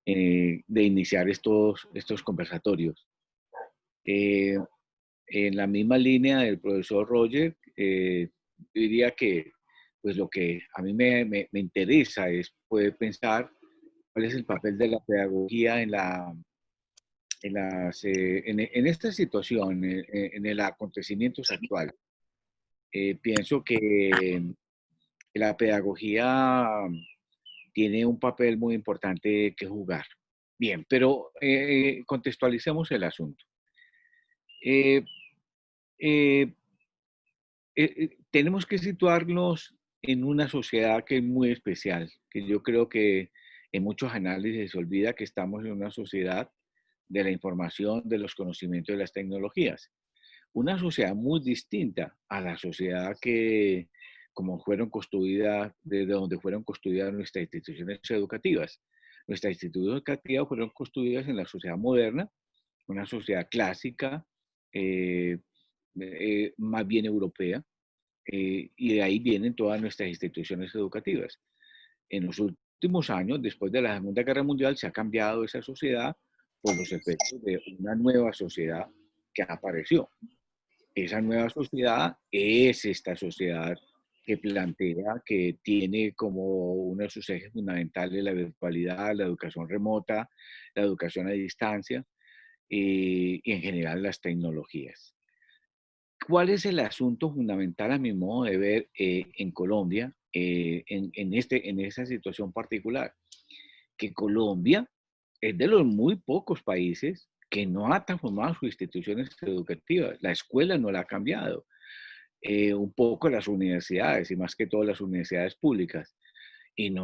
de iniciar estos conversatorios. En la misma línea del profesor Roger, diría que pues lo que a mí me interesa es poder pensar cuál es el papel de la pedagogía en esta situación, en el acontecimientos actuales. Pienso que la pedagogía tiene un papel muy importante que jugar. Bien, pero contextualicemos el asunto. Tenemos que situarnos en una sociedad que es muy especial, que yo creo que en muchos análisis se olvida que estamos en una sociedad de la información, de los conocimientos de las tecnologías. Una sociedad muy distinta a la sociedad que, como fueron construidas, desde donde fueron construidas nuestras instituciones educativas. Nuestras instituciones educativas fueron construidas en la sociedad moderna, una sociedad clásica, más bien europea, y de ahí vienen todas nuestras instituciones educativas. En los últimos años, después de la Segunda Guerra Mundial, se ha cambiado esa sociedad por los efectos de una nueva sociedad que apareció. Esa nueva sociedad es esta sociedad que plantea, que tiene como uno de sus ejes fundamentales la virtualidad, la educación remota, la educación a distancia y en general las tecnologías. ¿Cuál es el asunto fundamental a mi modo de ver en Colombia en esa situación particular? Que Colombia es de los muy pocos países que no ha transformado sus instituciones educativas. La escuela no la ha cambiado. Un poco las universidades y más que todo las universidades públicas. Y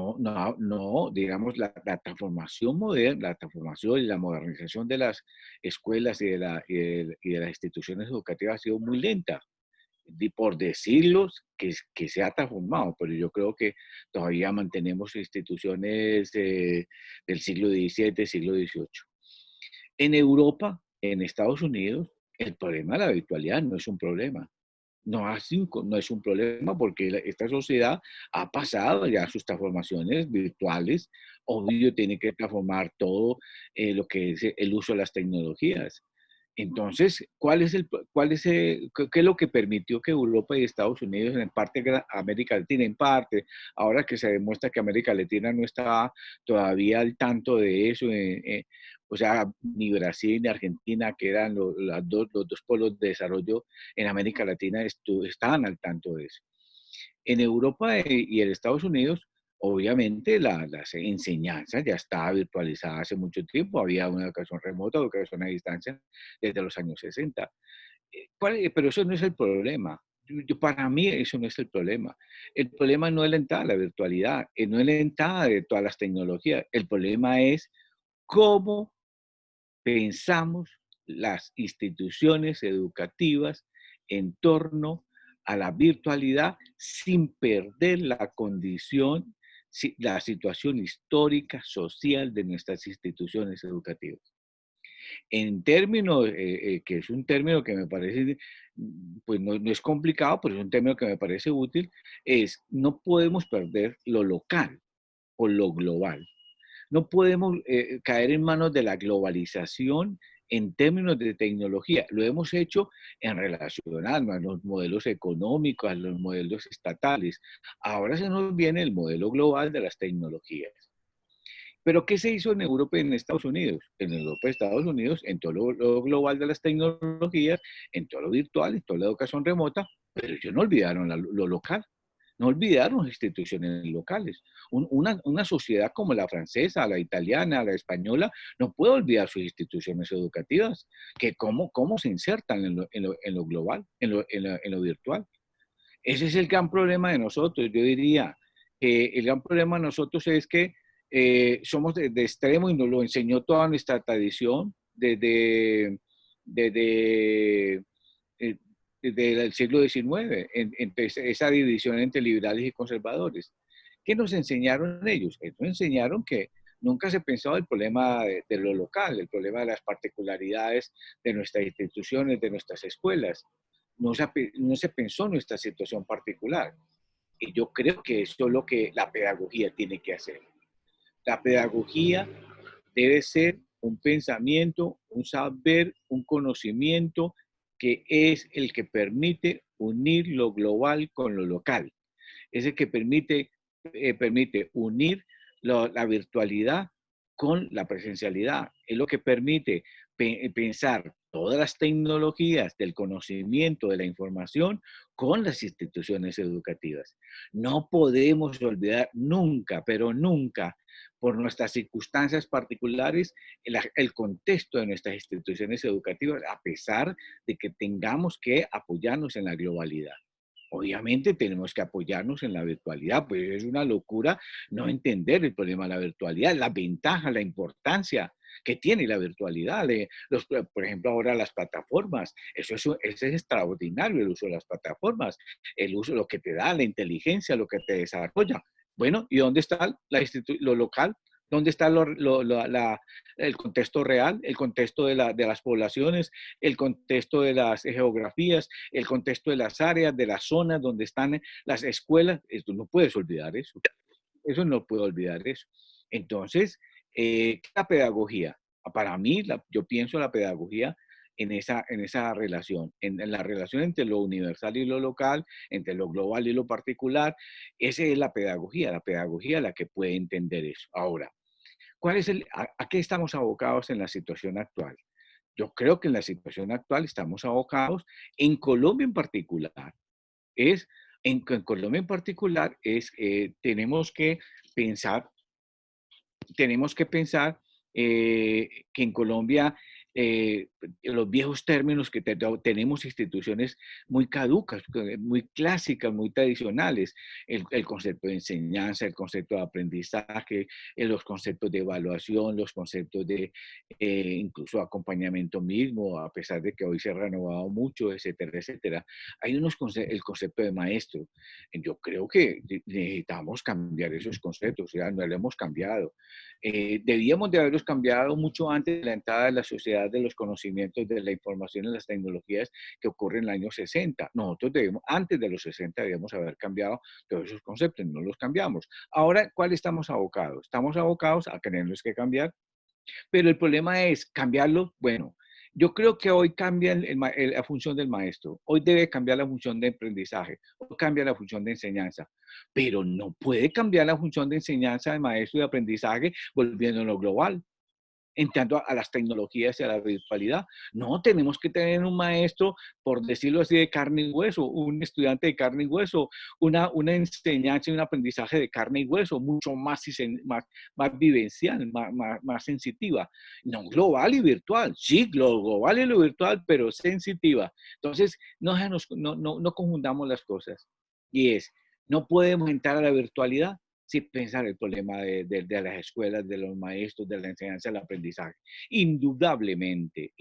digamos, la transformación moderna, la transformación y la modernización de las escuelas y de las instituciones educativas ha sido muy lenta. por decirlos, que se ha transformado, pero yo creo que todavía mantenemos instituciones del siglo XVII, siglo XVIII. En Europa, en Estados Unidos, el problema de la virtualidad no es un problema. No es un problema porque esta sociedad ha pasado ya sus transformaciones virtuales. Obvio, tiene que transformar todo lo que es el uso de las tecnologías. Entonces, ¿qué es lo que permitió que Europa y Estados Unidos, en parte América Latina, en parte, ahora que se demuestra que América Latina no está todavía al tanto de eso, o sea, ni Brasil ni Argentina, que eran los dos polos de desarrollo en América Latina, estaban al tanto de eso. En Europa y en Estados Unidos, obviamente las enseñanzas ya estaba virtualizada hace mucho tiempo, había una educación remota, educación a distancia desde los años 60. Pero eso no es el problema. Para mí eso no es el problema. El problema no es la entrada a la virtualidad, no es la entrada de todas las tecnologías. El problema es cómo pensamos las instituciones educativas en torno a la virtualidad sin perder la condición, la situación histórica, social de nuestras instituciones educativas. En términos, que es un término que me parece, pues no es complicado, pero es un término que me parece útil, no podemos perder lo local o lo global. No podemos caer en manos de la globalización en términos de tecnología. Lo hemos hecho en relación a los modelos económicos, a los modelos estatales. Ahora se nos viene el modelo global de las tecnologías. Pero ¿qué se hizo en Europa y en Estados Unidos? En Europa y Estados Unidos, en todo lo global de las tecnologías, en todo lo virtual, en toda la educación remota, pero ellos no olvidaron lo local. No olvidaron las instituciones locales. Una sociedad como la francesa, la italiana, la española, no puede olvidar sus instituciones educativas, que cómo se insertan en lo global, en lo virtual. Ese es el gran problema de nosotros. Yo diría que el gran problema de nosotros es que somos de extremo y nos lo enseñó toda nuestra tradición desde el siglo XIX, esa división entre liberales y conservadores. ¿Qué nos enseñaron ellos? Ellos nos enseñaron que nunca se pensó el problema de lo local, el problema de las particularidades de nuestras instituciones, de nuestras escuelas. No se pensó nuestra situación particular. Y yo creo que eso es lo que la pedagogía tiene que hacer. La pedagogía debe ser un pensamiento, un saber, un conocimiento que es el que permite unir lo global con lo local. Es el que permite unir la virtualidad con la presencialidad. Es lo que permite pensar todas las tecnologías del conocimiento, de la información, con las instituciones educativas. No podemos olvidar nunca, pero nunca, por nuestras circunstancias particulares, el contexto de nuestras instituciones educativas, a pesar de que tengamos que apoyarnos en la globalidad. Obviamente tenemos que apoyarnos en la virtualidad, pues es una locura no entender el problema de la virtualidad, la ventaja, la importancia que tiene la virtualidad. Por ejemplo, ahora las plataformas, eso es extraordinario el uso de las plataformas, el uso, lo que te da, la inteligencia, lo que te desarrolla. Bueno, ¿y dónde está lo local? ¿Dónde está el contexto real, el contexto de las poblaciones, el contexto de las geografías, el contexto de las áreas, de las zonas donde están las escuelas? Esto no puedes olvidar eso. Eso no puedo olvidar eso. Entonces, la pedagogía, para mí, yo pienso la pedagogía en esa relación, en la relación entre lo universal y lo local, entre lo global y lo particular. Esa es la pedagogía la que puede entender eso. Ahora, ¿a qué estamos abocados en la situación actual? Yo creo que en la situación actual estamos abocados, en Colombia en particular, tenemos que pensar que en Colombia los viejos términos que tenemos instituciones muy caducas, muy clásicas, muy tradicionales, el concepto de enseñanza, el concepto de aprendizaje, los conceptos de evaluación, los conceptos de incluso acompañamiento mismo, a pesar de que hoy se ha renovado mucho, etcétera, etcétera. Hay el concepto de maestro. Yo creo que necesitamos cambiar esos conceptos, ya no lo hemos cambiado. Debíamos de haberlos cambiado mucho antes de la entrada de la sociedad de los conocimientos, de la información y las tecnologías que ocurre en el año 60. Nosotros debemos, antes de los 60, debíamos haber cambiado todos esos conceptos, no los cambiamos. Ahora, ¿cuál estamos abocados? Estamos abocados a tenerlos que cambiar, pero el problema es cambiarlo, bueno, yo creo que hoy cambia la función del maestro, hoy debe cambiar la función de aprendizaje, hoy cambia la función de enseñanza, pero no puede cambiar la función de enseñanza del maestro y de aprendizaje volviéndolo global, entrando a las tecnologías y a la virtualidad. No, tenemos que tener un maestro, por decirlo así, de carne y hueso, un estudiante de carne y hueso, una enseñanza y un aprendizaje de carne y hueso, mucho más vivencial, más sensitiva. No global y virtual, sí, global y lo virtual, pero sensitiva. Entonces, no confundamos las cosas. Y no podemos entrar a la virtualidad sin pensar el problema de las escuelas, de los maestros, de la enseñanza, del aprendizaje. Indudablemente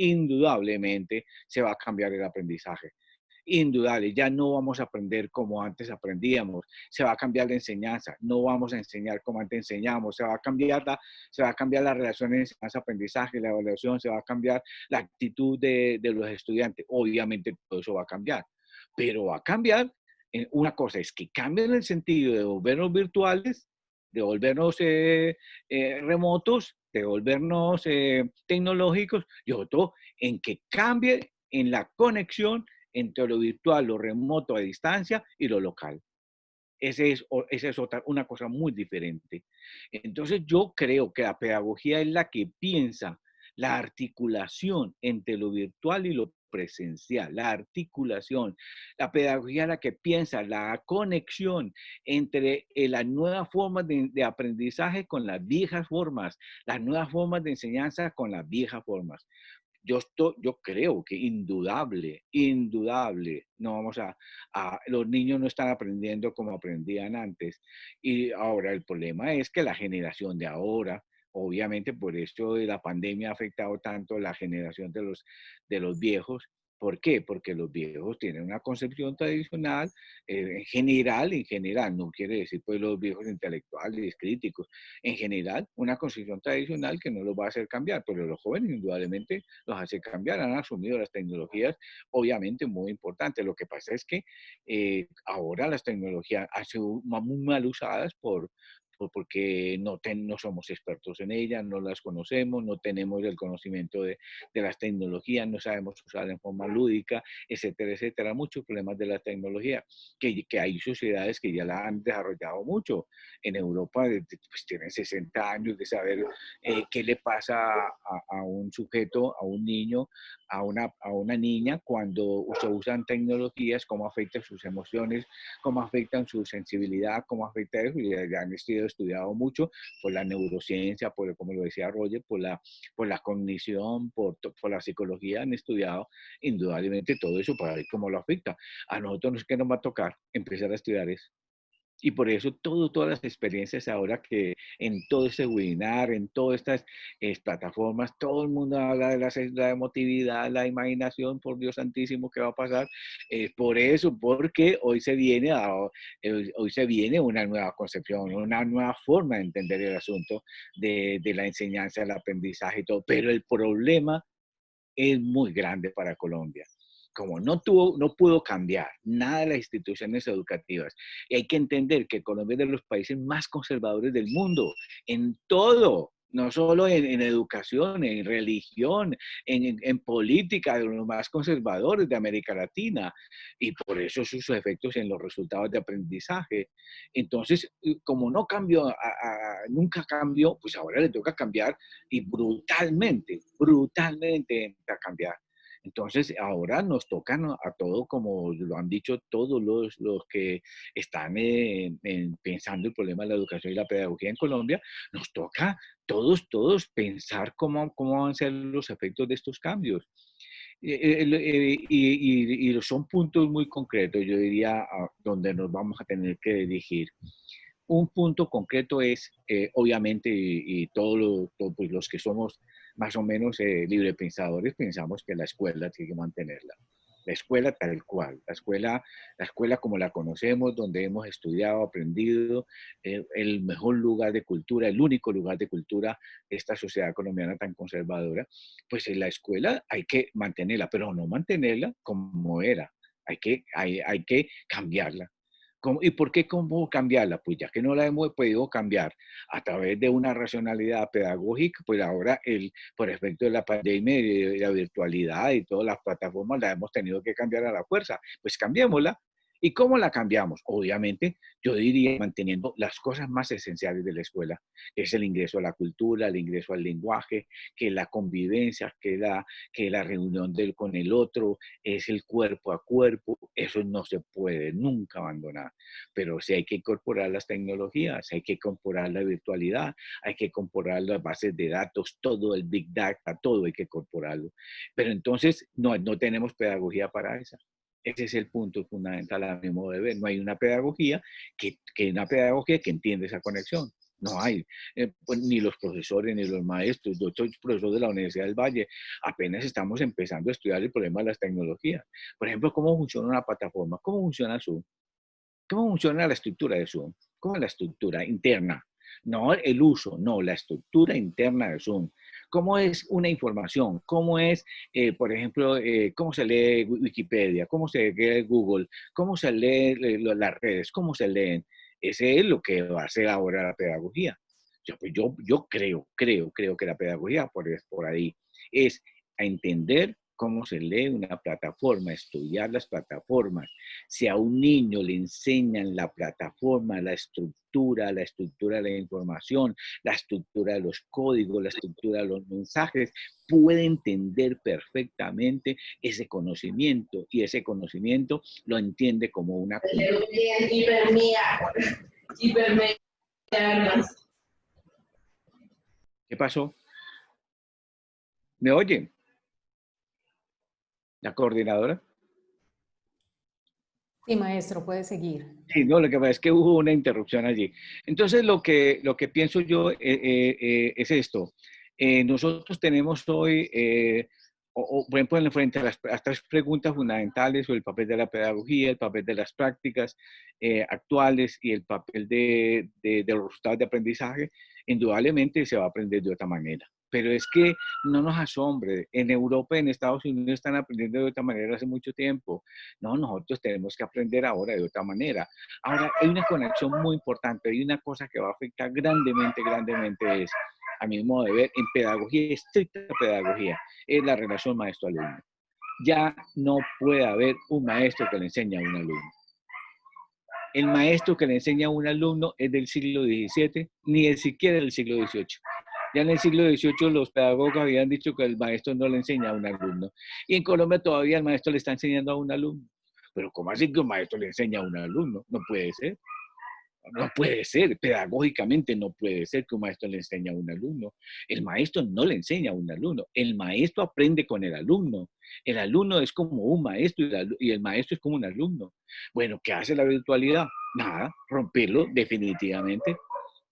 se va a cambiar el aprendizaje. Indudable, ya no vamos a aprender como antes aprendíamos, se va a cambiar la enseñanza, no vamos a enseñar como antes enseñamos, se va a cambiar la relación enseñanza-aprendizaje, la evaluación, se va a cambiar la actitud de los estudiantes. Obviamente todo eso va a cambiar, pero va a cambiar. Una cosa es que cambien el sentido de volvernos virtuales, de volvernos remotos, de volvernos tecnológicos, y otro en que cambie en la conexión entre lo virtual, lo remoto a distancia y lo local. Esa es una cosa muy diferente. Entonces yo creo que la pedagogía es la que piensa la articulación entre lo virtual y lo presencial, la articulación. La pedagogía es la que piensa la conexión entre las nuevas formas de aprendizaje con las viejas formas, las nuevas formas de enseñanza con las viejas formas. Yo creo que indudable, no vamos los niños no están aprendiendo como aprendían antes. Y ahora el problema es que la generación de ahora, obviamente por esto de la pandemia ha afectado tanto la generación de los viejos. ¿Por qué? Porque los viejos tienen una concepción tradicional, en general, no quiere decir pues los viejos intelectuales, críticos, en general, una concepción tradicional que no los va a hacer cambiar, pero los jóvenes indudablemente los hace cambiar, han asumido las tecnologías, obviamente muy importantes. Lo que pasa es que ahora las tecnologías han sido muy mal usadas porque no somos expertos en ellas, no las conocemos, no tenemos el conocimiento de las tecnologías, no sabemos usarlas en forma lúdica, etcétera, etcétera. Muchos problemas de la tecnología, que hay sociedades que ya la han desarrollado mucho. En Europa pues, tienen 60 años de saber qué le pasa a un sujeto, a un niño, a una niña cuando se usan tecnologías, cómo afectan sus emociones, cómo afectan su sensibilidad, cómo afecta eso. Y ya han estudiado mucho por la neurociencia, como lo decía Roger, por la cognición, por la psicología, han estudiado indudablemente todo eso para ver cómo lo afecta. A nosotros es que nos va a tocar empezar a estudiar eso. Y por eso todas las experiencias ahora que en todo este webinar, en todas estas plataformas, todo el mundo habla de la emotividad, la imaginación, por Dios santísimo, ¿qué va a pasar? Por eso, porque hoy se viene una nueva concepción, una nueva forma de entender el asunto de la enseñanza, el aprendizaje y todo. Pero el problema es muy grande para Colombia. Como no pudo cambiar nada de las instituciones educativas. Y hay que entender que Colombia es de los países más conservadores del mundo, en todo, no solo en educación, en religión, en política, de los más conservadores de América Latina. Y por eso sus efectos en los resultados de aprendizaje. Entonces, como no cambió, nunca cambió, pues ahora le toca cambiar y brutalmente a cambiar. Entonces, ahora nos tocan a todo, como lo han dicho todos los que están pensando el problema de la educación y la pedagogía en Colombia, nos toca todos pensar cómo van a ser los efectos de estos cambios. Y son puntos muy concretos, yo diría, donde nos vamos a tener que dirigir. Un punto concreto es, obviamente, y todos pues los que somos más o menos librepensadores, pensamos que la escuela tiene que mantenerla. La escuela tal cual, la escuela como la conocemos, donde hemos estudiado, aprendido, el mejor lugar de cultura, el único lugar de cultura de esta sociedad colombiana tan conservadora, pues en la escuela hay que mantenerla, pero no mantenerla como era, hay que cambiarla. ¿Y por qué cómo cambiarla? Pues ya que no la hemos podido cambiar a través de una racionalidad pedagógica, pues ahora, por efecto de la pandemia y de la virtualidad y todas las plataformas, la hemos tenido que cambiar a la fuerza. Pues cambiémosla. ¿Y cómo la cambiamos? Obviamente, yo diría manteniendo las cosas más esenciales de la escuela, que es el ingreso a la cultura, el ingreso al lenguaje, que la convivencia, que la reunión con el otro, es el cuerpo a cuerpo. Eso no se puede nunca abandonar. Pero sí hay que incorporar las tecnologías, hay que incorporar la virtualidad, hay que incorporar las bases de datos, todo el Big Data, todo hay que incorporarlo. Pero entonces no tenemos pedagogía para eso. Ese es el punto fundamental a mi modo de ver. No hay una pedagogía que entienda esa conexión. No hay. Pues, ni los profesores, ni los maestros. Yo soy profesor de la Universidad del Valle. Apenas estamos empezando a estudiar el problema de las tecnologías. Por ejemplo, cómo funciona una plataforma, cómo funciona Zoom, cómo funciona la estructura de Zoom, cómo es la estructura interna. No el uso, no, la estructura interna de Zoom. ¿Cómo es una información? ¿Cómo es, por ejemplo, cómo se lee Wikipedia? ¿Cómo se lee Google? ¿Cómo se lee las redes? ¿Cómo se leen? Ese es lo que va a hacer ahora la pedagogía. Yo creo que la pedagogía por ahí es a entender cómo se lee una plataforma, estudiar las plataformas. Si a un niño le enseñan la plataforma, la estructura de la información, la estructura de los códigos, la estructura de los mensajes, puede entender perfectamente ese conocimiento y ese conocimiento lo entiende como una... ¿Qué pasó? ¿Me oyen? ¿La coordinadora? Sí, maestro, puede seguir. Sí, no, lo que pasa es que hubo una interrupción allí. Entonces, lo que pienso yo es esto. Nosotros tenemos hoy, por ejemplo, frente a las 3 preguntas fundamentales sobre el papel de la pedagogía, el papel de las prácticas actuales y el papel de los resultados de aprendizaje, indudablemente se va a aprender de otra manera. Pero es que no nos asombre. En Europa, en Estados Unidos están aprendiendo de otra manera hace mucho tiempo. No, nosotros tenemos que aprender ahora de otra manera. Ahora, hay una conexión muy importante. Hay una cosa que va a afectar grandemente, es, a mi modo de ver, en pedagogía, estricta pedagogía, es la relación maestro-alumno. Ya no puede haber un maestro que le enseñe a un alumno. El maestro que le enseña a un alumno es del siglo XVII, ni siquiera del siglo XVIII. Ya en el siglo XVIII los pedagogos habían dicho que el maestro no le enseña a un alumno. Y en Colombia todavía el maestro le está enseñando a un alumno. Pero ¿cómo así que un maestro le enseña a un alumno? No puede ser. No puede ser. Pedagógicamente no puede ser que un maestro le enseñe a un alumno. El maestro no le enseña a un alumno. El maestro aprende con el alumno. El alumno es como un maestro y el maestro es como un alumno. Bueno, ¿qué hace la virtualidad? Nada, romperlo definitivamente.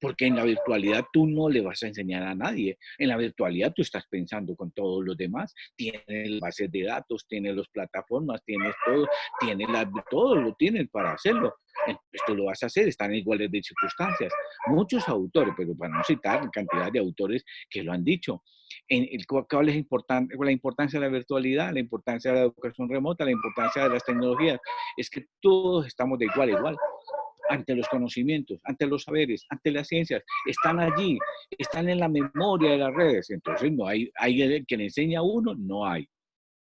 Porque en la virtualidad tú no le vas a enseñar a nadie. En la virtualidad tú estás pensando con todos los demás. Tienes las bases de datos, tienes las plataformas, tienes todo, todo lo tienes para hacerlo. Entonces tú lo vas a hacer, están en iguales de circunstancias. Muchos autores, pero para no citar cantidad de autores que lo han dicho. ¿Cuál es la importancia de la virtualidad, la importancia de la educación remota, la importancia de las tecnologías? Es que todos estamos de igual a igual. Ante los conocimientos, ante los saberes, ante las ciencias, están allí, están en la memoria de las redes. Entonces no hay que le enseña a uno, no hay.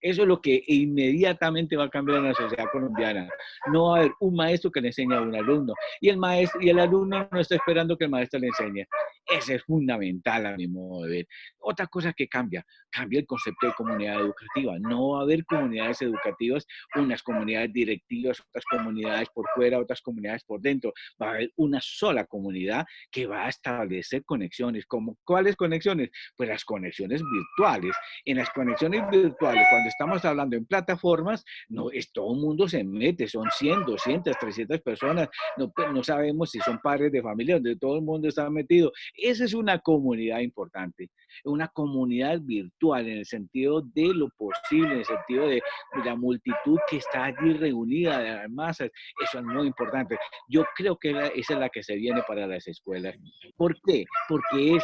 Eso es lo que inmediatamente va a cambiar en la sociedad colombiana. No va a haber un maestro que le enseñe a un alumno y el maestro y el alumno no está esperando que el maestro le enseñe. Ese es fundamental a mi modo de ver. Otra cosa que cambia el concepto de comunidad educativa. No va a haber comunidades educativas, unas comunidades directivas, otras comunidades por fuera, otras comunidades por dentro. Va a haber una sola comunidad que va a establecer conexiones. ¿Cuáles conexiones? Pues las conexiones virtuales. En las conexiones virtuales, cuando estamos hablando en plataformas, no es todo el mundo se mete, son 100, 200, 300 personas, no sabemos si son padres de familia donde todo el mundo está metido. Esa es una comunidad importante, una comunidad virtual en el sentido de lo posible, en el sentido de la multitud que está allí reunida, de las masas. Eso es muy importante. Yo creo que esa es la que se viene para las escuelas. ¿Por qué? Porque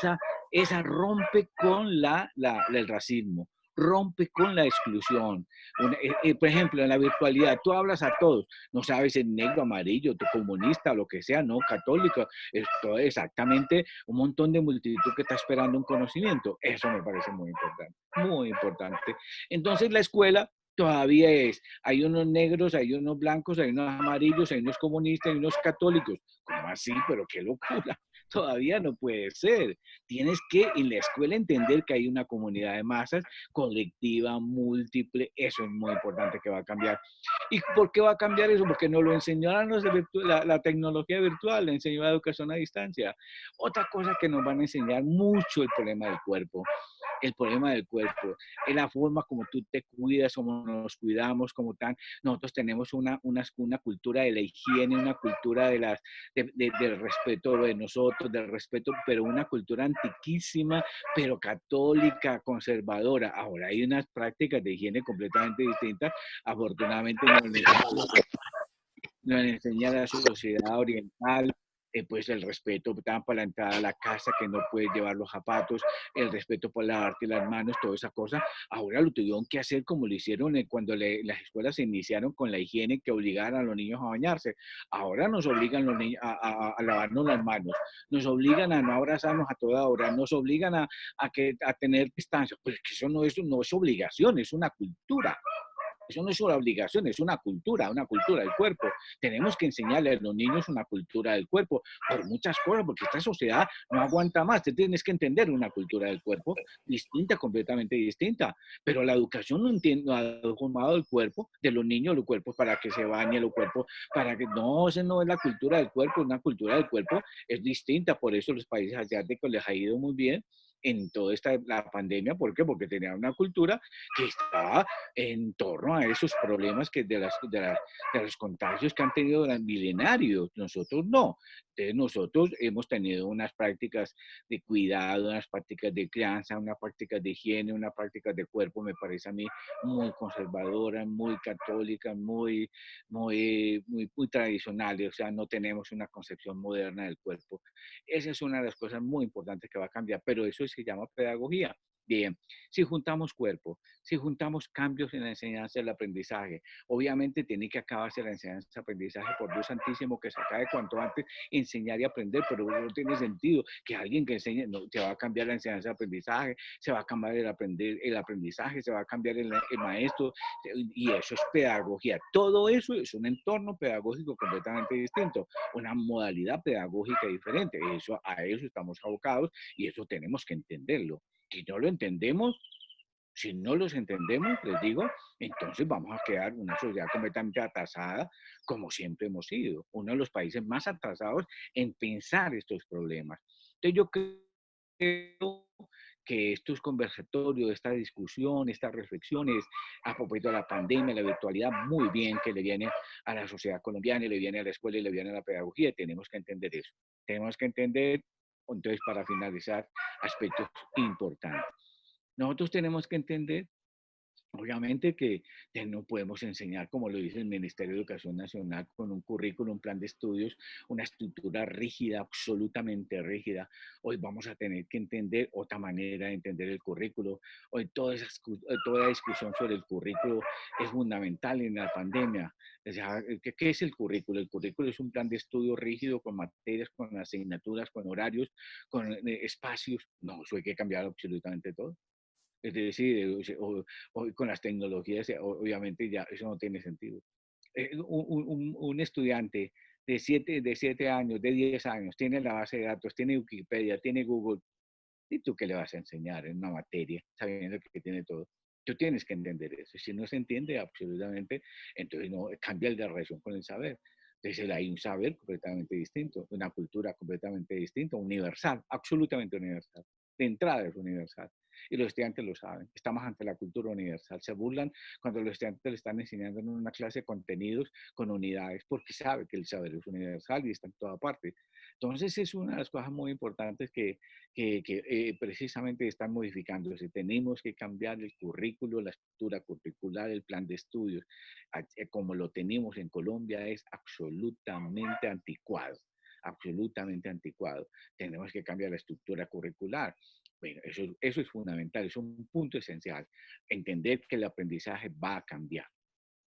esa rompe con el racismo, rompe con la exclusión. Por ejemplo, en la virtualidad, tú hablas a todos, no sabes si es negro, amarillo, tú comunista, lo que sea, no, católico, esto es exactamente un montón de multitud que está esperando un conocimiento. Eso me parece muy importante, muy importante. Entonces la escuela todavía hay unos negros, hay unos blancos, hay unos amarillos, hay unos comunistas, hay unos católicos. ¿Cómo así? Pero qué locura. Todavía no puede ser. Tienes que en la escuela entender que hay una comunidad de masas colectiva, múltiple. Eso es muy importante que va a cambiar. ¿Y por qué va a cambiar eso? Porque nos lo enseñaron la tecnología virtual, le enseñó la educación a distancia. Otra cosa que nos van a enseñar mucho el problema del cuerpo. El problema del cuerpo, es la forma como tú te cuidas, como nos cuidamos, como tan. Nosotros tenemos una cultura de la higiene, una cultura del respeto de nosotros, del respeto, pero una cultura antiquísima, pero católica, conservadora. Ahora hay unas prácticas de higiene completamente distintas. Afortunadamente nos enseña la sociedad oriental, pues el respeto para la entrada a la casa, que no puedes llevar los zapatos, el respeto por lavarte las manos, toda esa cosa. Ahora lo tuvieron que hacer como lo hicieron cuando las escuelas se iniciaron con la higiene, que obligaran a los niños a bañarse. Ahora nos obligan los niños a lavarnos las manos, nos obligan a no abrazarnos a toda hora, nos obligan a tener distancia. Pues que eso no es obligación, es una cultura. Eso no es una obligación, es una cultura del cuerpo. Tenemos que enseñarle a los niños una cultura del cuerpo por muchas cosas, porque esta sociedad no aguanta más. Te tienes que entender una cultura del cuerpo distinta, completamente distinta. Pero la educación no ha formado el cuerpo de los niños, los cuerpos para que se bañen, los cuerpos para que... No, esa no es la cultura del cuerpo. Una cultura del cuerpo es distinta. Por eso los países asiáticos les ha ido muy bien en toda la pandemia. ¿Por qué? Porque tenían una cultura que estaba en torno a esos problemas de los contagios que han tenido durante milenarios. Nosotros no. Entonces nosotros hemos tenido unas prácticas de cuidado, unas prácticas de crianza, unas prácticas de higiene, unas prácticas de cuerpo, me parece a mí muy conservadoras, muy católicas, muy tradicionales. O sea, no tenemos una concepción moderna del cuerpo. Esa es una de las cosas muy importantes que va a cambiar, pero eso se llama pedagogía. Bien, si juntamos cuerpo, si juntamos cambios en la enseñanza y el aprendizaje, obviamente tiene que acabarse la enseñanza y aprendizaje, por Dios santísimo, que se acabe cuanto antes enseñar y aprender, pero no tiene sentido que alguien que enseñe, no, se va a cambiar la enseñanza y aprendizaje, se va a cambiar el aprendizaje, se va a cambiar el maestro, y eso es pedagogía. Todo eso es un entorno pedagógico completamente distinto, una modalidad pedagógica diferente. A eso estamos abocados y eso tenemos que entenderlo. Si no lo entendemos, si no los entendemos, les digo, entonces vamos a quedar una sociedad completamente atrasada, como siempre hemos sido, uno de los países más atrasados en pensar estos problemas. Entonces yo creo que estos conversatorios, esta discusión, estas reflexiones a propósito de la pandemia, la virtualidad, muy bien que le viene a la sociedad colombiana, y le viene a la escuela y le viene a la pedagogía. Tenemos que entender eso. Tenemos que entender, entonces, para finalizar, aspectos importantes. Nosotros tenemos que entender, obviamente, que no podemos enseñar, como lo dice el Ministerio de Educación Nacional, con un currículum, un plan de estudios, una estructura rígida, absolutamente rígida. Hoy vamos a tener que entender otra manera de entender el currículo. Hoy toda discusión sobre el currículo es fundamental en la pandemia. O sea, ¿qué es el currículo? El currículo es un plan de estudio rígido con materias, con asignaturas, con horarios, con espacios. No, eso hay que cambiar absolutamente todo. Es decir, o con las tecnologías, obviamente ya eso no tiene sentido. Un estudiante de 7 años, de 10 años, tiene la base de datos, tiene Wikipedia, tiene Google, ¿y tú qué le vas a enseñar en una materia sabiendo que tiene todo? Tú tienes que entender eso. Si no se entiende absolutamente, entonces no cambia la relación con el saber. Entonces hay un saber completamente distinto, una cultura completamente distinta, universal, absolutamente universal. De entrada es universal. Y los estudiantes lo saben. Estamos ante la cultura universal. Se burlan cuando los estudiantes le están enseñando en una clase contenidos con unidades, porque sabe que el saber es universal y está en toda parte. Entonces es una de las cosas muy importantes que precisamente están modificándose. Tenemos que cambiar el currículo, la estructura curricular, el plan de estudios. Como lo tenemos en Colombia es absolutamente anticuado, absolutamente anticuado. Tenemos que cambiar la estructura curricular. Bueno, eso es fundamental, es un punto esencial. Entender que el aprendizaje va a cambiar.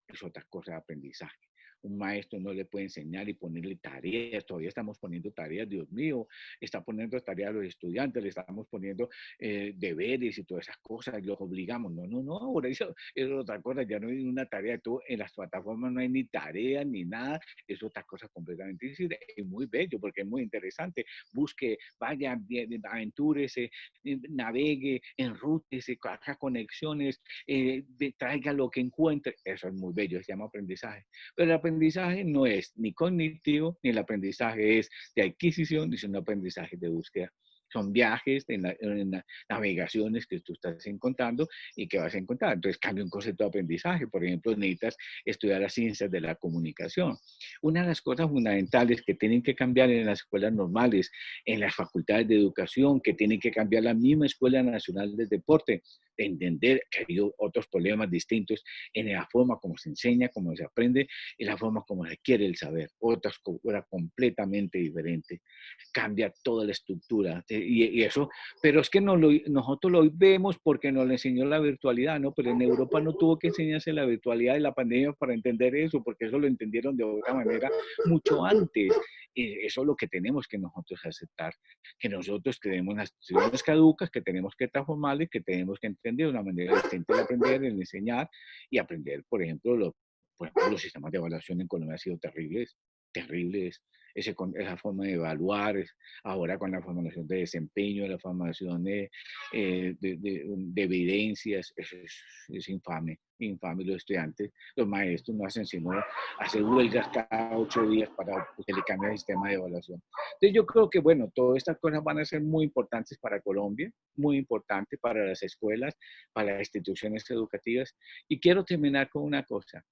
Es otra cosa de aprendizaje. Un maestro no le puede enseñar y ponerle tareas. Todavía estamos poniendo tareas, Dios mío, está poniendo tareas a los estudiantes, le estamos poniendo deberes y todas esas cosas, y los obligamos. No, no, no, ahora eso es otra cosa, ya no hay una tarea. Tú, en las plataformas no hay ni tarea ni nada, es otra cosa completamente distinta. Es muy bello porque es muy interesante. Busque, vaya, aventúrese, navegue, enrútese, haga conexiones, traiga lo que encuentre. Eso es muy bello, se llama aprendizaje. Pero el aprendizaje no es ni cognitivo, ni el aprendizaje es de adquisición, ni es un aprendizaje de búsqueda. Son viajes en navegaciones que tú estás encontrando y que vas a encontrar. Entonces cambia un concepto de aprendizaje. Por ejemplo, necesitas estudiar las ciencias de la comunicación. Una de las cosas fundamentales que tienen que cambiar en las escuelas normales, en las facultades de educación, que tienen que cambiar la misma Escuela Nacional del Deporte, entender que hay otros problemas distintos en la forma como se enseña, como se aprende y la forma como se quiere el saber. Otra cosa completamente diferente. Cambia toda la estructura y eso, pero es que nosotros lo vemos porque nos lo enseñó la virtualidad, ¿no? Pero en Europa no tuvo que enseñarse la virtualidad y la pandemia para entender eso, porque eso lo entendieron de otra manera mucho antes. Y eso es lo que tenemos que nosotros aceptar, que nosotros tenemos las instituciones caducas, que tenemos que transformarlas, que tenemos que entender de una manera distinta el aprender, el enseñar y aprender, por ejemplo, los sistemas de evaluación en Colombia han sido terribles, terribles. Esa forma de evaluar, ahora con la formación de desempeño, la formación de evidencias, eso es infame, infame. Los estudiantes, los maestros no hacen sino hacer huelgas cada 8 días para que le cambie el sistema de evaluación. Entonces yo creo que, bueno, todas estas cosas van a ser muy importantes para Colombia, muy importantes para las escuelas, para las instituciones educativas. Y quiero terminar con una cosa.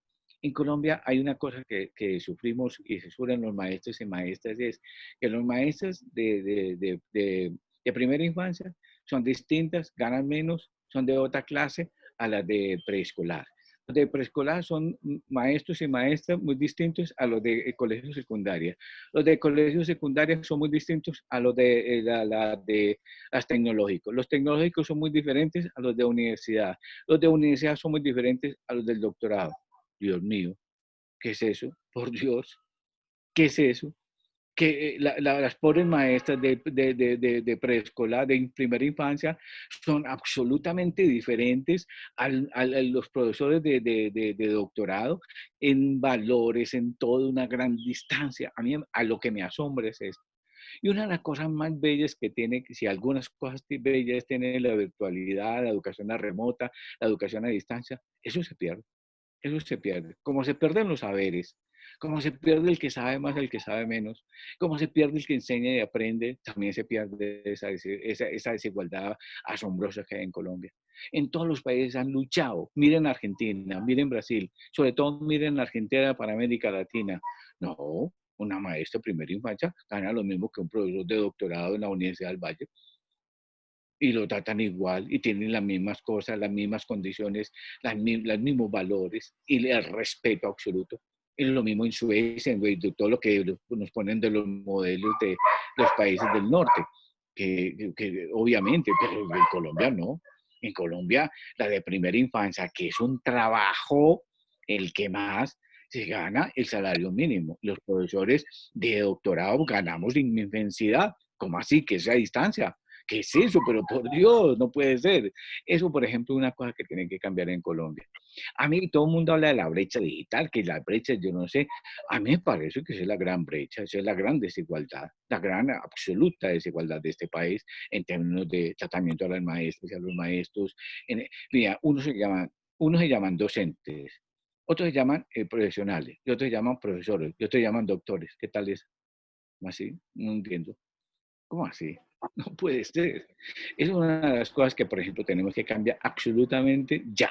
En Colombia hay una cosa que sufrimos y se sufren los maestros y maestras, es que los maestros de primera infancia son distintas, ganan menos, son de otra clase a las de preescolar. Los de preescolar son maestros y maestras muy distintos a los de colegio secundaria. Los de colegio secundaria son muy distintos a los de las tecnológicos. Los tecnológicos son muy diferentes a los de universidad. Los de universidad son muy diferentes a los del doctorado. Dios mío, ¿qué es eso? Por Dios, ¿qué es eso? Que las pobres maestras de preescolar, de primera infancia, son absolutamente diferentes a los profesores de doctorado en valores, en toda una gran distancia. A mí, a lo que me asombra es esto. Y una de las cosas más bellas que tiene, si algunas cosas bellas tiene la virtualidad, la educación a remota, la educación a distancia, eso se pierde. Eso se pierde. Como se pierden los saberes, como se pierde el que sabe más, el que sabe menos, como se pierde el que enseña y aprende, también se pierde esa desigualdad asombrosa que hay en Colombia. En todos los países han luchado. Miren Argentina, miren Brasil, sobre todo miren Argentina para América Latina. No, una maestra de primera infancia gana lo mismo que un profesor de doctorado en la Universidad del Valle. Y lo tratan igual y tienen las mismas cosas, las mismas condiciones, los mismos valores y el respeto absoluto. Es lo mismo en Suecia, en todo lo que nos ponen de los modelos de los países del norte, que obviamente, pero en Colombia no. En Colombia, la de primera infancia, que es un trabajo, el que más se gana el salario mínimo. Los profesores de doctorado ganamos inmensidad. ¿Cómo así? ¿Que es a distancia? ¿Qué es eso? Pero por Dios, no puede ser. Eso, por ejemplo, es una cosa que tiene que cambiar en Colombia. A mí todo el mundo habla de la brecha digital, que la brecha, yo no sé, a mí me parece que esa es la gran brecha, esa es la gran desigualdad, la gran absoluta desigualdad de este país en términos de tratamiento a las maestras y a los maestros. Mira, unos se llaman docentes, otros se llaman profesionales, y otros se llaman profesores, y otros se llaman doctores. ¿Qué tal es? ¿Cómo así? No entiendo. ¿Cómo así? No puede ser. Es una de las cosas que, por ejemplo, tenemos que cambiar absolutamente ya,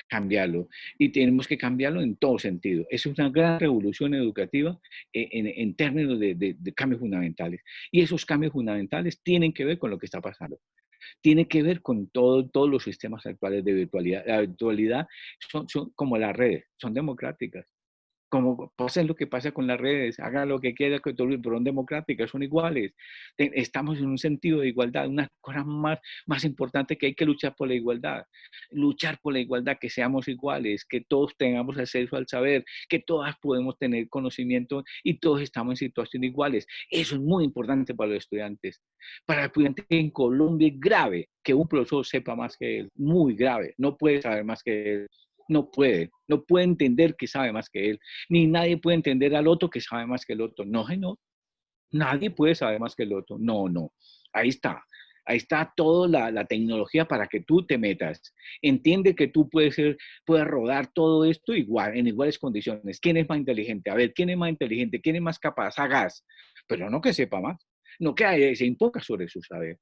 cambiarlo. Y tenemos que cambiarlo en todo sentido. Es una gran revolución educativa en términos de cambios fundamentales. Y esos cambios fundamentales tienen que ver con lo que está pasando. Tiene que ver con todos los sistemas actuales de virtualidad. La virtualidad son como las redes, son democráticas. Como pasa lo que pasa con las redes, haga lo que quiera, que todo, pero son democráticas, son iguales. Estamos en un sentido de igualdad, una cosa más importante que hay que luchar por la igualdad. Luchar por la igualdad, que seamos iguales, que todos tengamos acceso al saber, que todas podemos tener conocimiento y todos estamos en situaciones iguales. Eso es muy importante para los estudiantes. Para el estudiante en Colombia es grave que un profesor sepa más que él, muy grave, no puede saber más que él. No puede entender que sabe más que él, ni nadie puede entender al otro que sabe más que el otro. No, no, nadie puede saber más que el otro. No, ahí está toda la tecnología para que tú te metas. Entiende que tú puedes rodar todo esto igual, en iguales condiciones. ¿Quién es más inteligente? A ver, ¿quién es más inteligente? ¿Quién es más capaz? Hagas, pero no que sepa más, no que se imponga sobre su saber.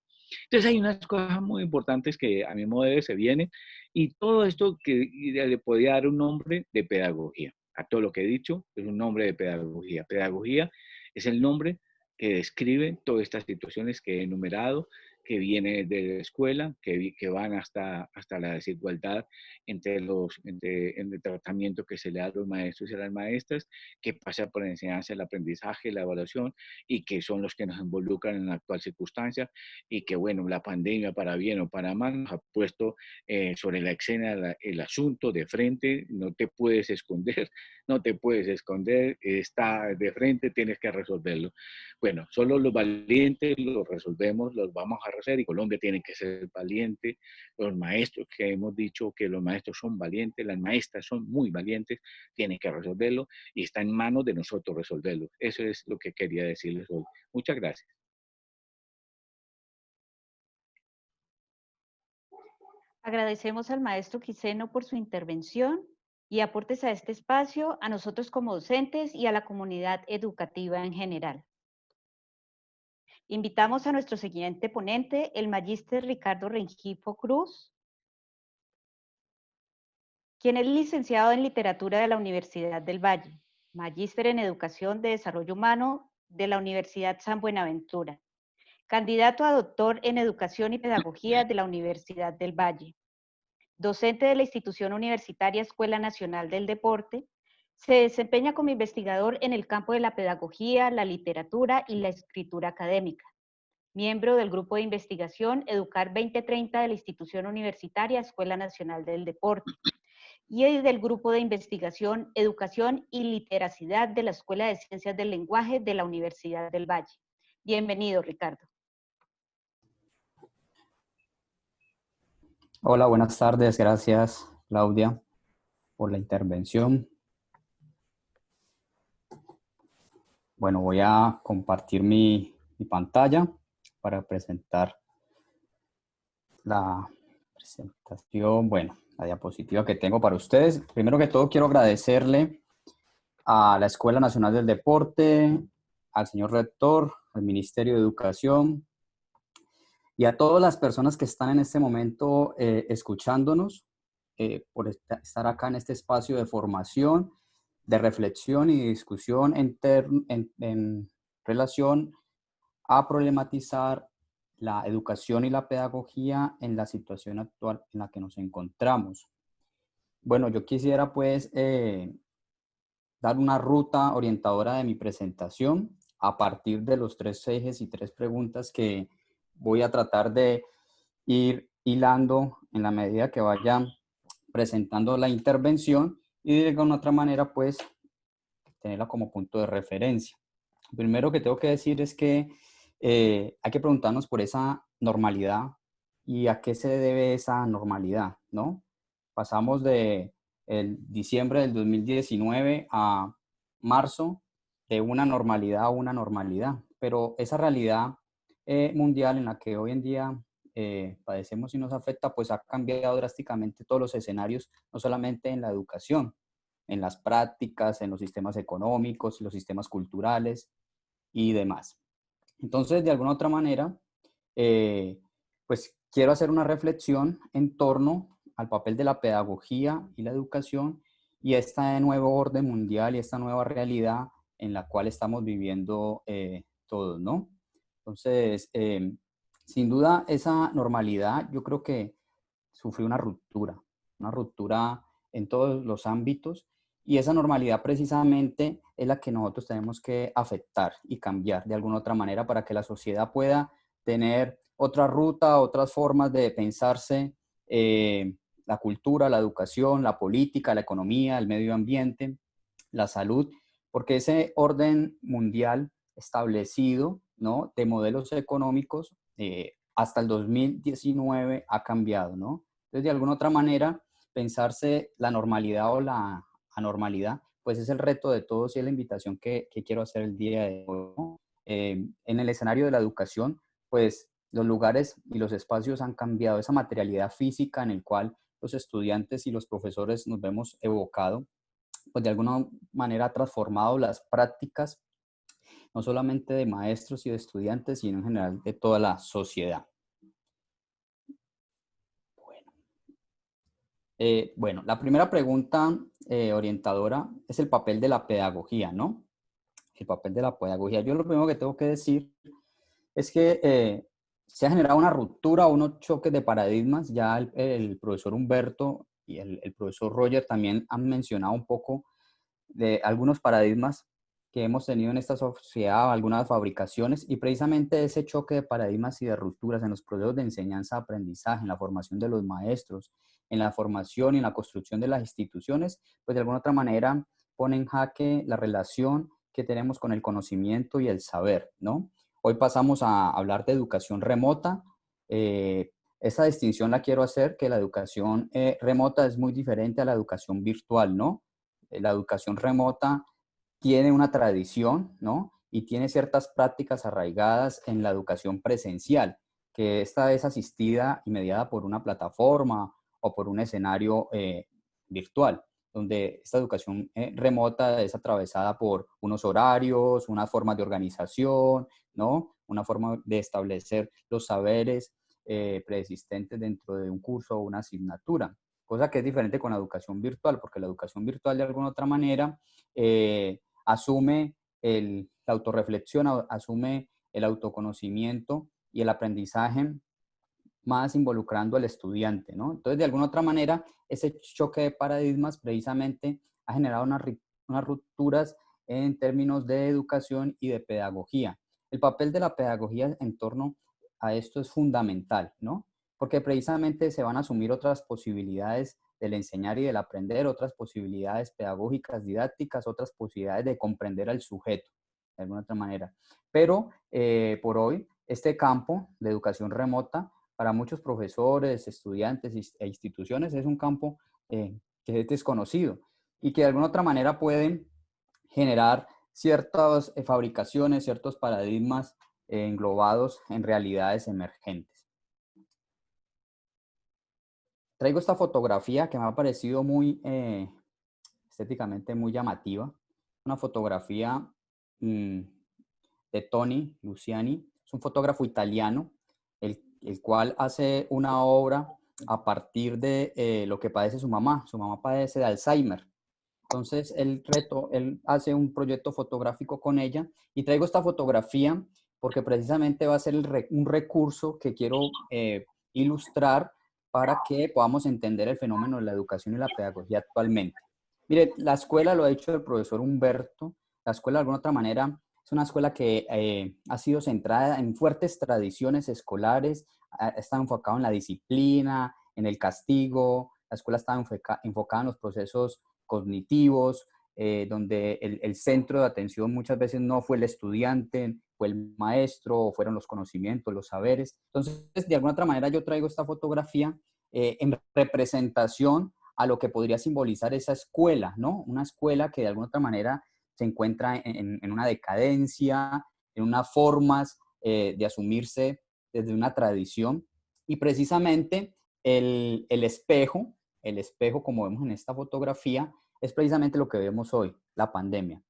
Entonces hay unas cosas muy importantes que a mi modo de ver se vienen y todo esto que le podría dar un nombre de pedagogía. A todo lo que he dicho es un nombre de pedagogía. Pedagogía es el nombre que describe todas estas situaciones que he enumerado, que vienen de la escuela, que van hasta la desigualdad entre el tratamiento que se le da a los maestros y a las maestras, que pasa por la enseñanza, el aprendizaje, la evaluación, y que son los que nos involucran en la actual circunstancia, y que, bueno, la pandemia, para bien o para mal, nos ha puesto sobre la escena el asunto de frente, no te puedes esconder, está de frente, tienes que resolverlo. Bueno, solo los valientes lo resolvemos, los vamos a hacer, y Colombia tiene que ser valiente. Los maestros, que hemos dicho que los maestros son valientes, las maestras son muy valientes, tienen que resolverlo y está en manos de nosotros resolverlo. Eso es lo que quería decirles hoy. Muchas gracias. Agradecemos al maestro Quiseno por su intervención y aportes a este espacio, a nosotros como docentes y a la comunidad educativa en general. Invitamos a nuestro siguiente ponente, el magíster Ricardo Rengifo Cruz, quien es licenciado en Literatura de la Universidad del Valle, magíster en Educación de Desarrollo Humano de la Universidad San Buenaventura, candidato a doctor en Educación y Pedagogía de la Universidad del Valle, docente de la institución universitaria Escuela Nacional del Deporte. Se desempeña como investigador en el campo de la pedagogía, la literatura y la escritura académica. Miembro del grupo de investigación Educar 2030 de la institución universitaria Escuela Nacional del Deporte y del grupo de investigación Educación y Literacidad de la Escuela de Ciencias del Lenguaje de la Universidad del Valle. Bienvenido, Ricardo. Hola, buenas tardes. Gracias, Claudia, por la intervención. Bueno, voy a compartir mi pantalla para presentar la presentación, bueno, la diapositiva que tengo para ustedes. Primero que todo, quiero agradecerle a la Escuela Nacional del Deporte, al señor rector, al Ministerio de Educación y a todas las personas que están en este momento escuchándonos por estar acá en este espacio de formación, de reflexión y discusión en relación a problematizar la educación y la pedagogía en la situación actual en la que nos encontramos. Bueno, yo quisiera pues dar una ruta orientadora de mi presentación a partir de los 3 ejes y 3 preguntas que voy a tratar de ir hilando en la medida que vaya presentando la intervención y de alguna otra manera pues tenerla como punto de referencia. Lo primero que tengo que decir es que hay que preguntarnos por esa normalidad y a qué se debe esa normalidad, ¿no? Pasamos de el diciembre del 2019 a marzo de una normalidad a una normalidad, pero esa realidad mundial en la que hoy en día padecemos y nos afecta, pues ha cambiado drásticamente todos los escenarios, no solamente en la educación, en las prácticas, en los sistemas económicos, los sistemas culturales y demás. Entonces, de alguna otra manera, pues quiero hacer una reflexión en torno al papel de la pedagogía y la educación y este nuevo orden mundial y esta nueva realidad en la cual estamos viviendo todos, ¿no? Entonces, sin duda, esa normalidad yo creo que sufrió una ruptura en todos los ámbitos y esa normalidad precisamente es la que nosotros tenemos que afectar y cambiar de alguna otra manera para que la sociedad pueda tener otra ruta, otras formas de pensarse la cultura, la educación, la política, la economía, el medio ambiente, la salud, porque ese orden mundial establecido, ¿no?, de modelos económicos hasta el 2019 ha cambiado, ¿no? Entonces, de alguna otra manera, pensarse la normalidad o la anormalidad, pues es el reto de todos y es la invitación que quiero hacer el día de hoy, ¿no? En el escenario de la educación, pues los lugares y los espacios han cambiado, esa materialidad física en el cual los estudiantes y los profesores nos vemos evocados, pues de alguna manera ha transformado las prácticas, no solamente de maestros y de estudiantes, sino en general de toda la sociedad. Bueno, la primera pregunta orientadora es el papel de la pedagogía, ¿no? El papel de la pedagogía. Yo lo primero que tengo que decir es que se ha generado una ruptura, unos choques de paradigmas. Ya el profesor Humberto y el profesor Roger también han mencionado un poco de algunos paradigmas que hemos tenido en esta sociedad, algunas fabricaciones, y precisamente ese choque de paradigmas y de rupturas en los procesos de enseñanza-aprendizaje, en la formación de los maestros, en la formación y en la construcción de las instituciones, pues de alguna otra manera pone en jaque la relación que tenemos con el conocimiento y el saber, ¿no? Hoy pasamos a hablar de educación remota. Esa distinción la quiero hacer, que la educación remota es muy diferente a la educación virtual, ¿no? La educación remota tiene una tradición, ¿no? Y tiene ciertas prácticas arraigadas en la educación presencial, que esta es asistida y mediada por una plataforma o por un escenario virtual, donde esta educación remota es atravesada por unos horarios, unas formas de organización, ¿no? Una forma de establecer los saberes preexistentes dentro de un curso o una asignatura, cosa que es diferente con la educación virtual, porque la educación virtual de alguna otra manera asume la autorreflexión, asume el autoconocimiento y el aprendizaje más involucrando al estudiante, ¿no? Entonces, de alguna otra manera, ese choque de paradigmas precisamente ha generado unas rupturas en términos de educación y de pedagogía. El papel de la pedagogía en torno a esto es fundamental, ¿no? Porque precisamente se van a asumir otras posibilidades del enseñar y del aprender, otras posibilidades pedagógicas, didácticas, otras posibilidades de comprender al sujeto, de alguna otra manera. Pero por hoy, este campo de educación remota, para muchos profesores, estudiantes e instituciones, es un campo que es desconocido y que de alguna otra manera pueden generar ciertas fabricaciones, ciertos paradigmas englobados en realidades emergentes. Traigo esta fotografía que me ha parecido muy estéticamente muy llamativa, una fotografía de Tony Luciani, es un fotógrafo italiano, el cual hace una obra a partir de lo que padece su mamá padece de Alzheimer. Entonces, él hace un proyecto fotográfico con ella y traigo esta fotografía porque precisamente va a ser un recurso que quiero ilustrar para que podamos entender el fenómeno de la educación y la pedagogía actualmente. Mire, la escuela lo ha hecho el profesor Humberto. La escuela, de alguna otra manera, es una escuela que ha sido centrada en fuertes tradiciones escolares, está enfocado en la disciplina, en el castigo. La escuela está enfocada en los procesos cognitivos, donde el centro de atención muchas veces no fue el estudiante, fue el maestro, o fueron los conocimientos, los saberes. Entonces, de alguna otra manera yo traigo esta fotografía en representación a lo que podría simbolizar esa escuela, ¿no? Una escuela que de alguna otra manera se encuentra en una decadencia, en unas formas de asumirse desde una tradición. Y precisamente el espejo, como vemos en esta fotografía, es precisamente lo que vemos hoy, la pandemia.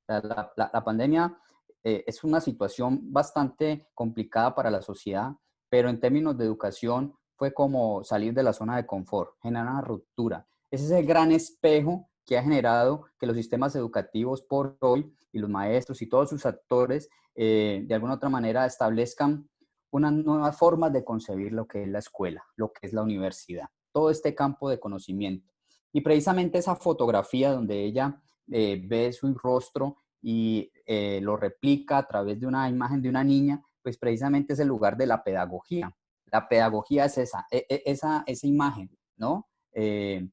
La pandemia es una situación bastante complicada para la sociedad, pero en términos de educación fue como salir de la zona de confort, generar una ruptura. Es ese gran espejo que ha generado que los sistemas educativos por hoy y los maestros y todos sus actores de alguna otra manera establezcan unas nuevas formas de concebir lo que es la escuela, lo que es la universidad, todo este campo de conocimiento. Y precisamente esa fotografía donde ella ve su rostro y lo replica a través de una imagen de una niña, pues precisamente es el lugar de la pedagogía. La pedagogía es esa imagen, ¿no? De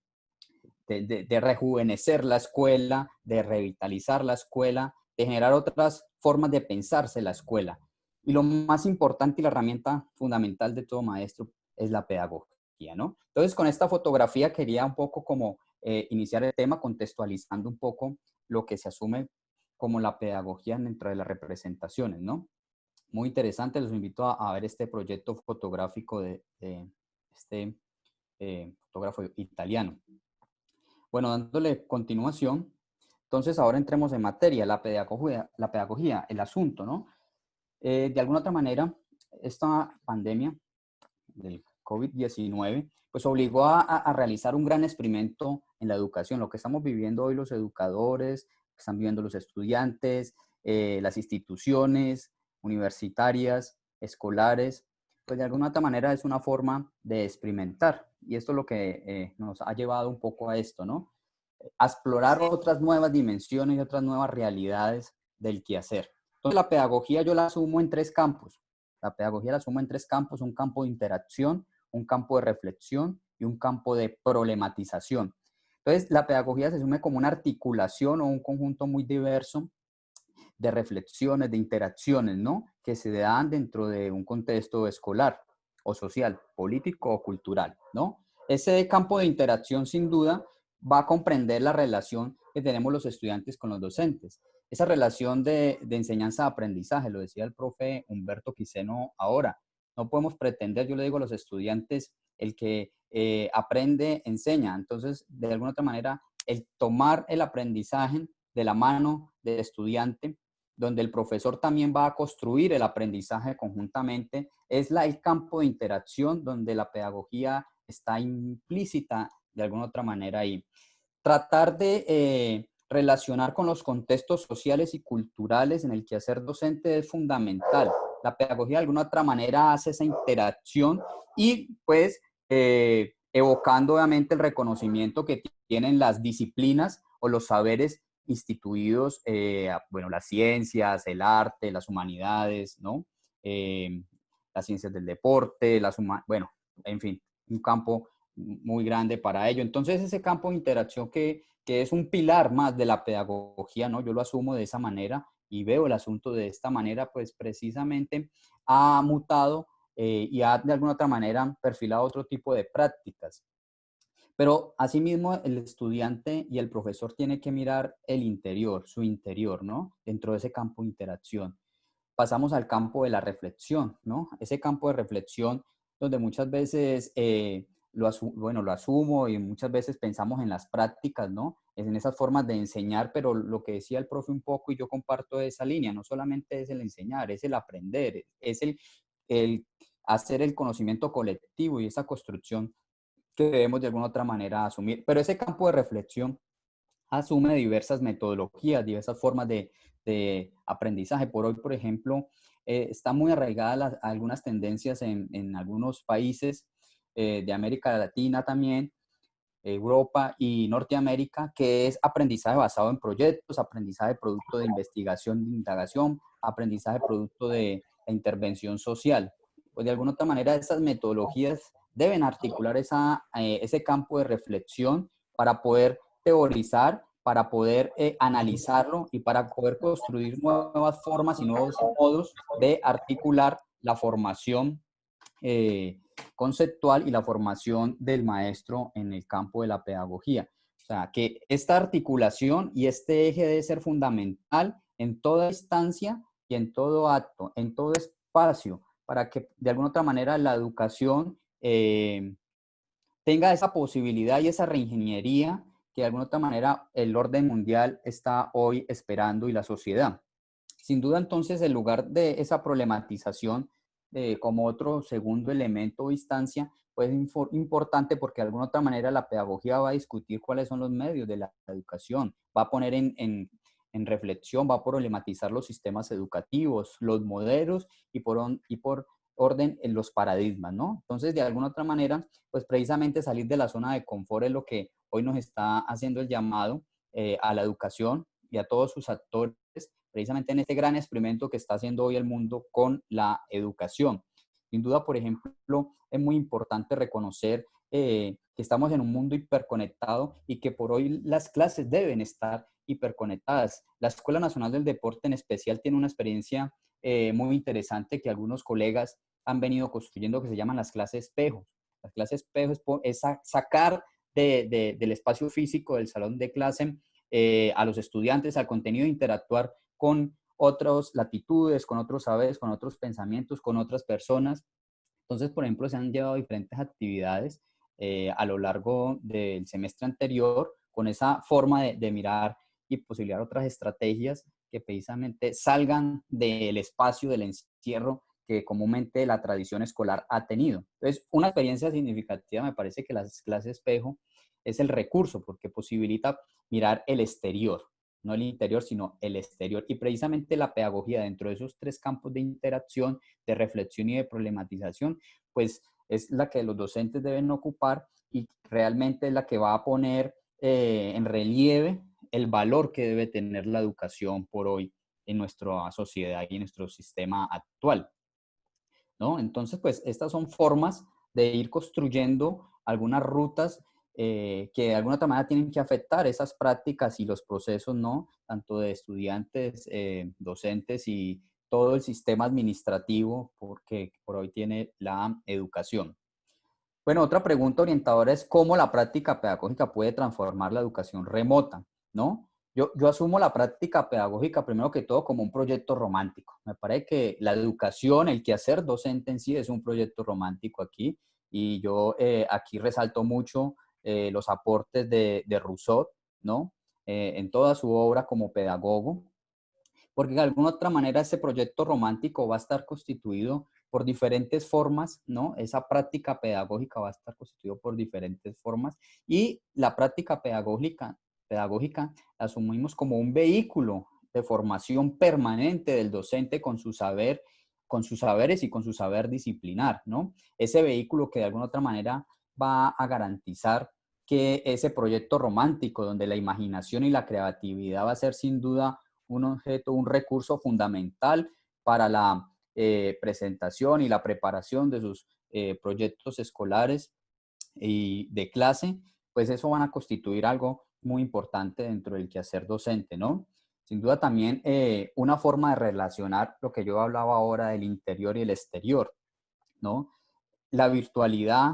rejuvenecer la escuela, de revitalizar la escuela, de generar otras formas de pensarse la escuela. Y lo más importante y la herramienta fundamental de todo maestro es la pedagogía, ¿no? Entonces, con esta fotografía quería un poco como iniciar el tema contextualizando un poco lo que se asume como la pedagogía dentro de las representaciones, ¿no? Muy interesante, los invito a ver este proyecto fotográfico de este fotógrafo italiano. Bueno, dándole continuación, entonces ahora entremos en materia, la pedagogía, el asunto, ¿no? De alguna otra manera, esta pandemia del COVID-19, pues obligó a realizar un gran experimento en la educación, lo que estamos viviendo hoy los educadores, que están viviendo los estudiantes, las instituciones universitarias, escolares, pues de alguna otra manera es una forma de experimentar. Y esto es lo que nos ha llevado un poco a esto, ¿no? A explorar otras nuevas dimensiones y otras nuevas realidades del quehacer. Entonces la pedagogía yo la asumo en tres campos. La pedagogía la asumo en tres campos, un campo de interacción, un campo de reflexión y un campo de problematización. Entonces la pedagogía se asume como una articulación o un conjunto muy diverso de reflexiones, de interacciones, ¿no? Que se dan dentro de un contexto escolar o social, político o cultural, ¿no? Ese campo de interacción, sin duda, va a comprender la relación que tenemos los estudiantes con los docentes. Esa relación de enseñanza-aprendizaje, lo decía el profe Humberto Quiseno ahora. No podemos pretender, yo le digo a los estudiantes, el que aprende, enseña. Entonces, de alguna otra manera, el tomar el aprendizaje de la mano del estudiante, donde el profesor también va a construir el aprendizaje conjuntamente, es el campo de interacción donde la pedagogía está implícita de alguna otra manera ahí. Tratar de relacionar con los contextos sociales y culturales en el quehacer docente es fundamental. La pedagogía de alguna otra manera hace esa interacción y pues evocando obviamente el reconocimiento que tienen las disciplinas o los saberes instituidos, bueno, las ciencias, el arte, las humanidades, ¿no? Las ciencias del deporte, bueno, en fin, un campo muy grande para ello. Entonces, ese campo de interacción que es un pilar más de la pedagogía, ¿no? Yo lo asumo de esa manera y veo el asunto de esta manera, pues precisamente ha mutado y ha de alguna otra manera perfilado otro tipo de prácticas. Pero asimismo el estudiante y el profesor tienen que mirar el interior, su interior, ¿no? Dentro de ese campo de interacción. Pasamos al campo de la reflexión, ¿no? Ese campo de reflexión donde muchas veces lo asumo y muchas veces pensamos en las prácticas, ¿no? Es en esas formas de enseñar, pero lo que decía el profe un poco y yo comparto esa línea, no solamente es el enseñar, es el aprender, es el hacer el conocimiento colectivo y esa construcción que debemos de alguna otra manera asumir. Pero ese campo de reflexión asume diversas metodologías, diversas formas de aprendizaje. Por hoy, por ejemplo, están muy arraigadas algunas tendencias en algunos países de América Latina también, Europa y Norteamérica, que es aprendizaje basado en proyectos, aprendizaje producto de investigación, de indagación, aprendizaje producto de intervención social. Pues de alguna otra manera esas metodologías deben articular ese campo de reflexión para poder teorizar, para poder analizarlo y para poder construir nuevas formas y nuevos modos de articular la formación conceptual y la formación del maestro en el campo de la pedagogía. O sea, que esta articulación y este eje debe ser fundamental en toda instancia y en todo acto, en todo espacio, para que de alguna otra manera la educación tenga esa posibilidad y esa reingeniería que de alguna otra manera el orden mundial está hoy esperando y la sociedad. Sin duda, entonces, el lugar de esa problematización como otro segundo elemento o instancia, pues es importante porque de alguna otra manera la pedagogía va a discutir cuáles son los medios de la educación, va a poner en reflexión, va a problematizar los sistemas educativos, los modelos y por orden en los paradigmas, ¿no? Entonces, de alguna otra manera, pues precisamente salir de la zona de confort es lo que hoy nos está haciendo el llamado a la educación y a todos sus actores, precisamente en este gran experimento que está haciendo hoy el mundo con la educación. Sin duda, por ejemplo, es muy importante reconocer que estamos en un mundo hiperconectado y que por hoy las clases deben estar hiperconectadas. La Escuela Nacional del Deporte en especial tiene una experiencia muy interesante que algunos colegas han venido construyendo que se llaman las clases espejo. Las clases espejo es sacar del espacio físico del salón de clase a los estudiantes, al contenido, interactuar con otras latitudes, con otros saberes, con otros pensamientos, con otras personas. Entonces, por ejemplo, se han llevado diferentes actividades a lo largo del semestre anterior con esa forma de mirar y posibilitar otras estrategias que precisamente salgan del espacio, del encierro que comúnmente la tradición escolar ha tenido. Entonces, una experiencia significativa me parece que las clases espejo es el recurso porque posibilita mirar el exterior, no el interior, sino el exterior. Y precisamente la pedagogía dentro de esos tres campos de interacción, de reflexión y de problematización, pues es la que los docentes deben ocupar y realmente es la que va a poner en relieve el valor que debe tener la educación por hoy en nuestra sociedad y en nuestro sistema actual, ¿no? Entonces, pues estas son formas de ir construyendo algunas rutas que de alguna otra manera tienen que afectar esas prácticas y los procesos, ¿no? Tanto de estudiantes, docentes y todo el sistema administrativo porque por hoy tiene la educación. Bueno, otra pregunta orientadora es cómo la práctica pedagógica puede transformar la educación remota, ¿no? Yo asumo la práctica pedagógica primero que todo como un proyecto romántico. Me parece que la educación, el quehacer docente en sí es un proyecto romántico aquí y yo aquí resalto mucho los aportes de Rousseau, ¿no? En toda su obra como pedagogo, porque de alguna otra manera ese proyecto romántico va a estar constituido por diferentes formas, ¿no? Esa práctica pedagógica va a estar constituida por diferentes formas y la práctica pedagógica la asumimos como un vehículo de formación permanente del docente con su saber, con sus saberes y con su saber disciplinar, ¿no? Ese vehículo que de alguna otra manera va a garantizar que ese proyecto romántico donde la imaginación y la creatividad va a ser sin duda un objeto, un recurso fundamental para la presentación y la preparación de sus proyectos escolares y de clase, pues eso van a constituir algo muy importante dentro del quehacer docente, ¿no? Sin duda también una forma de relacionar lo que yo hablaba ahora del interior y el exterior, ¿no? La virtualidad,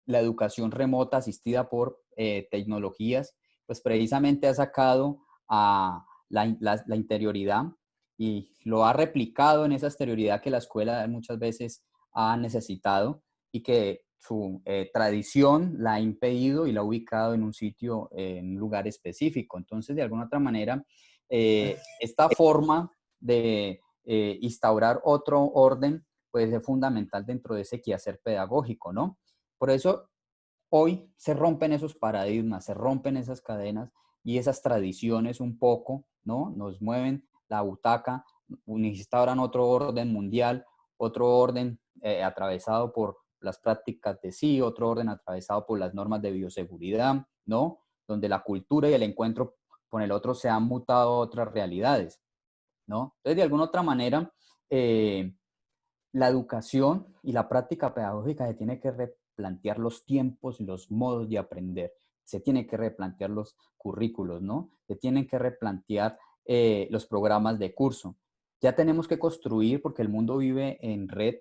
la educación remota asistida por tecnologías, pues precisamente ha sacado a la interioridad y lo ha replicado en esa exterioridad que la escuela muchas veces ha necesitado y que su tradición la ha impedido y la ha ubicado en un sitio, en un lugar específico. Entonces, de alguna otra manera, esta forma de instaurar otro orden puede ser fundamental dentro de ese quehacer pedagógico, ¿no? Por eso, hoy se rompen esos paradigmas, se rompen esas cadenas y esas tradiciones un poco, ¿no? Nos mueven la butaca, instauran otro orden mundial, otro orden atravesado por las prácticas de sí, otro orden atravesado por las normas de bioseguridad, ¿no? Donde la cultura y el encuentro con el otro se han mutado a otras realidades, ¿no? Entonces, de alguna otra manera, la educación y la práctica pedagógica se tiene que replantear los tiempos y los modos de aprender. se tienen que replantear los currículos, ¿no? Se tienen que replantear los programas de curso. Ya tenemos que construir, porque el mundo vive en red,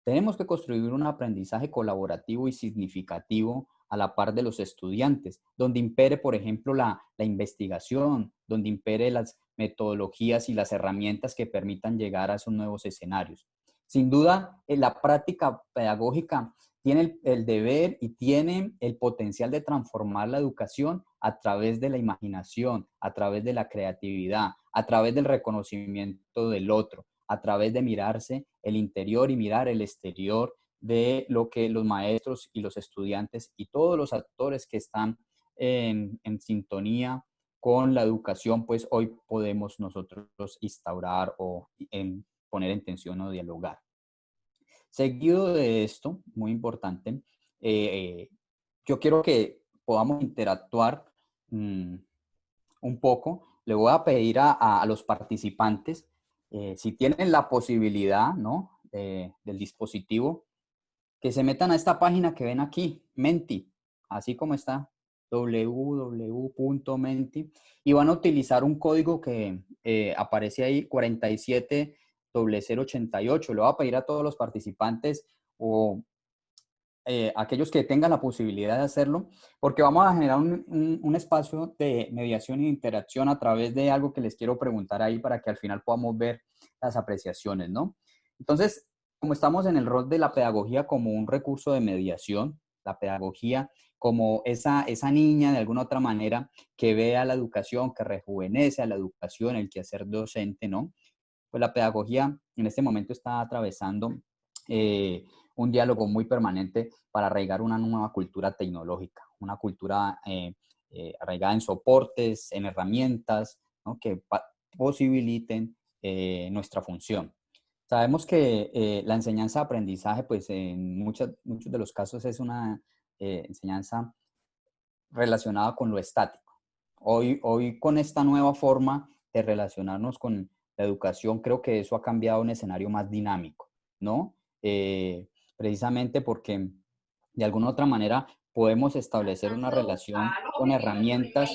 tenemos que construir un aprendizaje colaborativo y significativo a la par de los estudiantes, donde impere, por ejemplo, la investigación, donde impere las metodologías y las herramientas que permitan llegar a esos nuevos escenarios. Sin duda, la práctica pedagógica tiene el deber y tiene el potencial de transformar la educación a través de la imaginación, a través de la creatividad, a través del reconocimiento del otro, a través de mirarse el interior y mirar el exterior de lo que los maestros y los estudiantes y todos los actores que están en sintonía con la educación, pues hoy podemos nosotros instaurar o poner en tensión o dialogar. Seguido de esto, muy importante, yo quiero que podamos interactuar un poco. Le voy a pedir a los participantes, si tienen la posibilidad, ¿no? Del dispositivo, que se metan a esta página que ven aquí, Menti, así como está, www.menti, y van a utilizar un código que aparece ahí, 470088. Le voy a pedir a todos los participantes o aquellos que tengan la posibilidad de hacerlo, porque vamos a generar un espacio de mediación e interacción a través de algo que les quiero preguntar ahí para que al final podamos ver las apreciaciones, ¿no? Entonces, como estamos en el rol de la pedagogía como un recurso de mediación, la pedagogía como esa niña de alguna otra manera que ve a la educación, que rejuvenece a la educación, el quehacer docente, ¿no? Pues la pedagogía en este momento está atravesando un diálogo muy permanente para arraigar una nueva cultura tecnológica, una cultura arraigada en soportes, en herramientas, ¿no? Que posibiliten nuestra función. Sabemos que la enseñanza-aprendizaje, pues en muchos de los casos es una enseñanza relacionada con lo estático. Hoy con esta nueva forma de relacionarnos con la educación, creo que eso ha cambiado a un escenario más dinámico, ¿no? Precisamente porque de alguna otra manera podemos establecer una relación con herramientas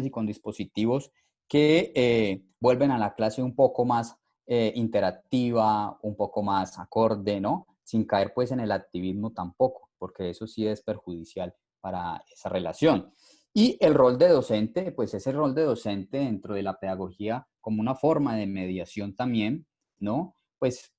y con dispositivos que vuelven a la clase un poco más interactiva, un poco más acorde, ¿no? Sin caer pues en el activismo tampoco, porque eso sí es perjudicial para esa relación. Y el rol de docente, pues ese rol de docente dentro de la pedagogía como una forma de mediación también, ¿no? Pues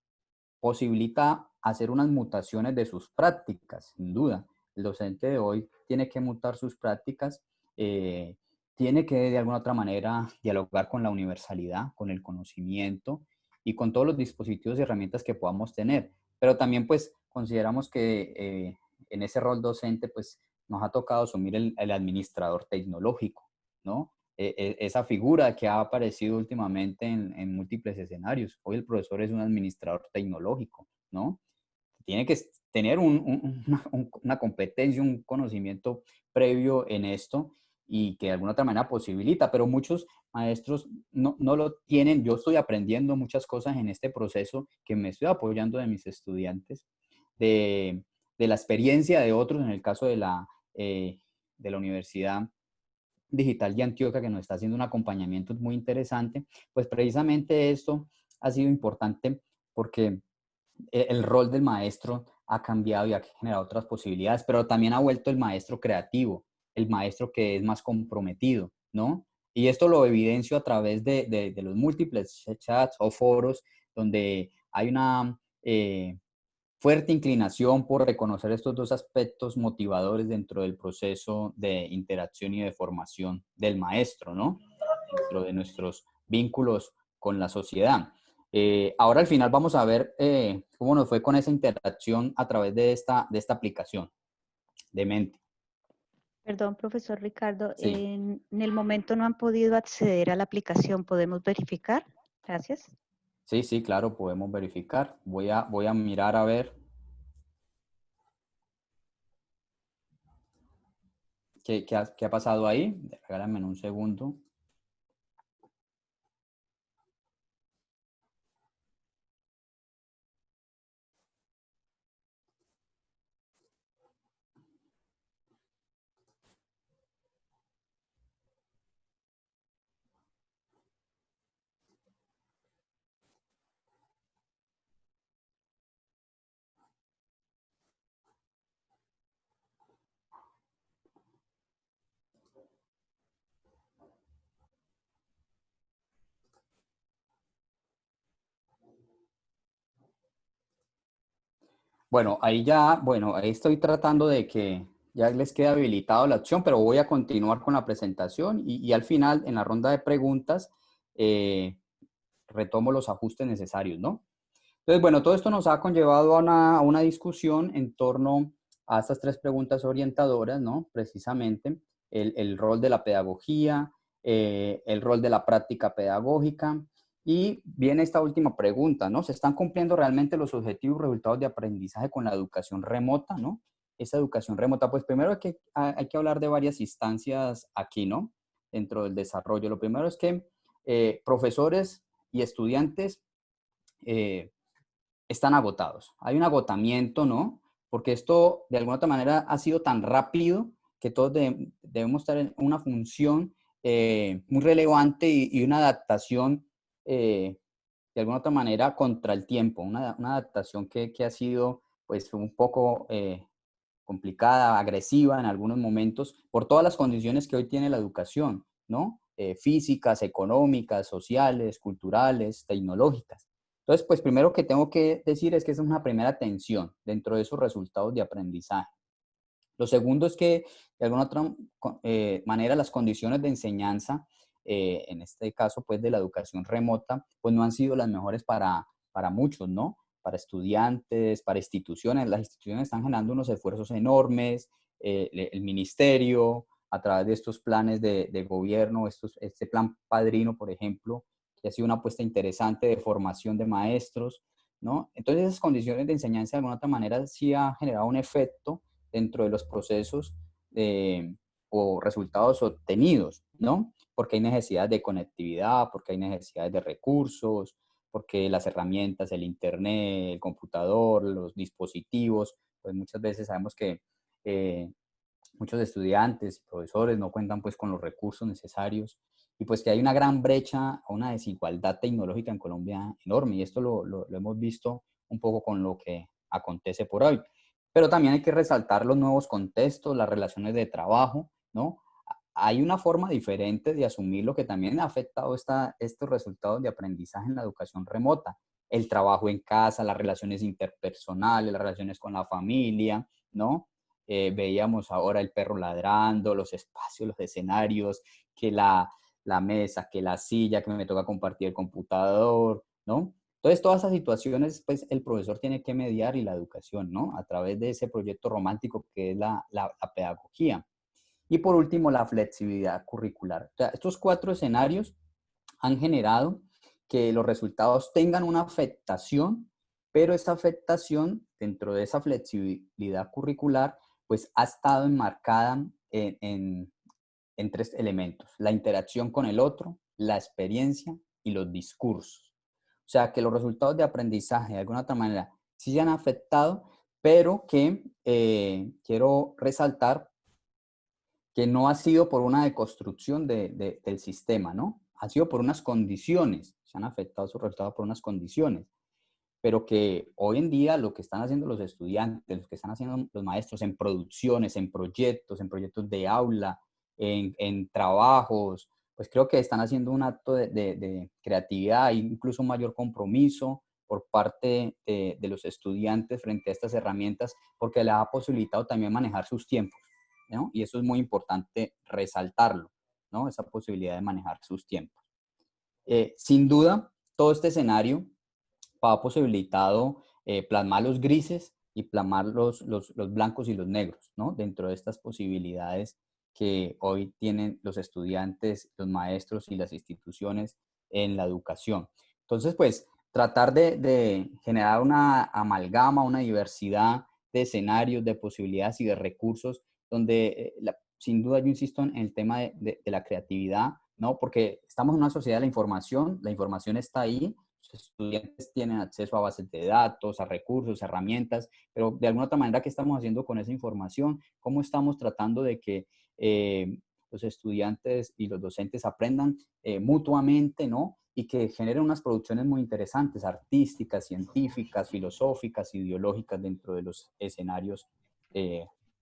posibilita hacer unas mutaciones de sus prácticas, sin duda. El docente de hoy tiene que mutar sus prácticas, tiene que de alguna otra manera dialogar con la universalidad, con el conocimiento y con todos los dispositivos y herramientas que podamos tener. Pero también pues consideramos que en ese rol docente pues nos ha tocado asumir el administrador tecnológico, ¿no? Esa figura que ha aparecido últimamente en múltiples escenarios. Hoy el profesor es un administrador tecnológico, ¿no? Tiene que tener una competencia, un conocimiento previo en esto y que de alguna otra manera posibilita, pero muchos maestros no lo tienen. Yo estoy aprendiendo muchas cosas en este proceso que me estoy apoyando de mis estudiantes, de la experiencia de otros, en el caso de la Universidad Digital de Antioquia, que nos está haciendo un acompañamiento muy interesante. Pues precisamente esto ha sido importante porque el rol del maestro ha cambiado y ha generado otras posibilidades, pero también ha vuelto el maestro creativo, el maestro que es más comprometido, ¿no? Y esto lo evidencio a través de los múltiples chats o foros donde hay una fuerte inclinación por reconocer estos dos aspectos motivadores dentro del proceso de interacción y de formación del maestro, ¿no? Dentro de nuestros vínculos con la sociedad. Ahora al final vamos a ver cómo nos fue con esa interacción a través de esta aplicación de Menti. Perdón, profesor Ricardo, Sí. en el momento no han podido acceder a la aplicación. ¿Podemos verificar? Gracias. Sí, claro, podemos verificar. Voy a mirar a ver qué ha pasado ahí. Regálame un segundo. Bueno, ahí estoy tratando de que ya les quede habilitado la opción, pero voy a continuar con la presentación y al final, en la ronda de preguntas, eh, retomo los ajustes necesarios, ¿no? Entonces, bueno, todo esto nos ha conllevado a una discusión en torno a estas tres preguntas orientadoras, ¿no? Precisamente el rol de la pedagogía, el rol de la práctica pedagógica y viene esta última pregunta, ¿no? ¿Se están cumpliendo realmente los objetivos y resultados de aprendizaje con la educación remota, ¿no? Esa educación remota, pues primero hay que hablar de varias instancias aquí, ¿no? Dentro del desarrollo. Lo primero es que profesores y estudiantes eh, están agotados. Hay un agotamiento, ¿no? Porque esto de alguna otra manera ha sido tan rápido que todos debemos estar en una función muy relevante y una adaptación de alguna otra manera contra el tiempo, una adaptación que ha sido pues un poco complicada, agresiva en algunos momentos, por todas las condiciones que hoy tiene la educación, ¿no? Físicas, económicas, sociales, culturales, tecnológicas. Entonces, pues primero que tengo que decir es que esa es una primera tensión dentro de esos resultados de aprendizaje. Lo segundo es que, de alguna otra manera, las condiciones de enseñanza, en este caso, pues, de la educación remota, pues no han sido las mejores para muchos, ¿no? Para estudiantes, para instituciones. Las instituciones están generando unos esfuerzos enormes, el ministerio, a través de estos planes de gobierno, este plan Padrino, por ejemplo, que ha sido una apuesta interesante de formación de maestros, ¿no? Entonces, esas condiciones de enseñanza, de alguna otra manera, sí ha generado un efecto dentro de los procesos o resultados obtenidos, ¿no? Porque hay necesidad de conectividad, porque hay necesidades de recursos, porque las herramientas, el internet, el computador, los dispositivos, pues muchas veces sabemos que muchos estudiantes y profesores no cuentan pues con los recursos necesarios y pues que hay una gran brecha, una desigualdad tecnológica en Colombia enorme y esto lo hemos visto un poco con lo que acontece por hoy. Pero también hay que resaltar los nuevos contextos, las relaciones de trabajo, ¿no? Hay una forma diferente de asumir lo que también ha afectado estos resultados de aprendizaje en la educación remota. El trabajo en casa, las relaciones interpersonales, las relaciones con la familia, ¿no? Veíamos ahora el perro ladrando, los espacios, los escenarios, que la mesa, que la silla, que me toca compartir el computador, ¿no? Entonces, todas esas situaciones, pues el profesor tiene que mediar y la educación, ¿no? A través de ese proyecto romántico que es la pedagogía. Y por último, la flexibilidad curricular. O sea, estos cuatro escenarios han generado que los resultados tengan una afectación, pero esa afectación dentro de esa flexibilidad curricular, pues ha estado enmarcada en tres elementos: la interacción con el otro, la experiencia y los discursos. O sea, que los resultados de aprendizaje de alguna otra manera sí se han afectado, pero que quiero resaltar que no ha sido por una deconstrucción del sistema, ¿no? Ha sido por unas condiciones, se han afectado sus resultados por unas condiciones, pero que hoy en día lo que están haciendo los estudiantes, lo que están haciendo los maestros en producciones, en proyectos de aula, en trabajos, pues creo que están haciendo un acto de creatividad e incluso un mayor compromiso por parte de los estudiantes frente a estas herramientas, porque les ha posibilitado también manejar sus tiempos, ¿no? Y eso es muy importante resaltarlo, ¿no? Esa posibilidad de manejar sus tiempos. Sin duda, todo este escenario ha posibilitado plasmar los grises y plasmar los blancos y los negros, ¿no? Dentro de estas posibilidades que hoy tienen los estudiantes, los maestros y las instituciones en la educación. Entonces, pues, tratar de generar una amalgama, una diversidad de escenarios, de posibilidades y de recursos, donde sin duda yo insisto en el tema de la creatividad, ¿no? Porque estamos en una sociedad de la información está ahí, los estudiantes tienen acceso a bases de datos, a recursos, a herramientas, pero de alguna otra manera, ¿qué estamos haciendo con esa información? ¿Cómo estamos tratando de que los estudiantes y los docentes aprendan mutuamente, ¿no? Y que generen unas producciones muy interesantes, artísticas, científicas, filosóficas, ideológicas dentro de los escenarios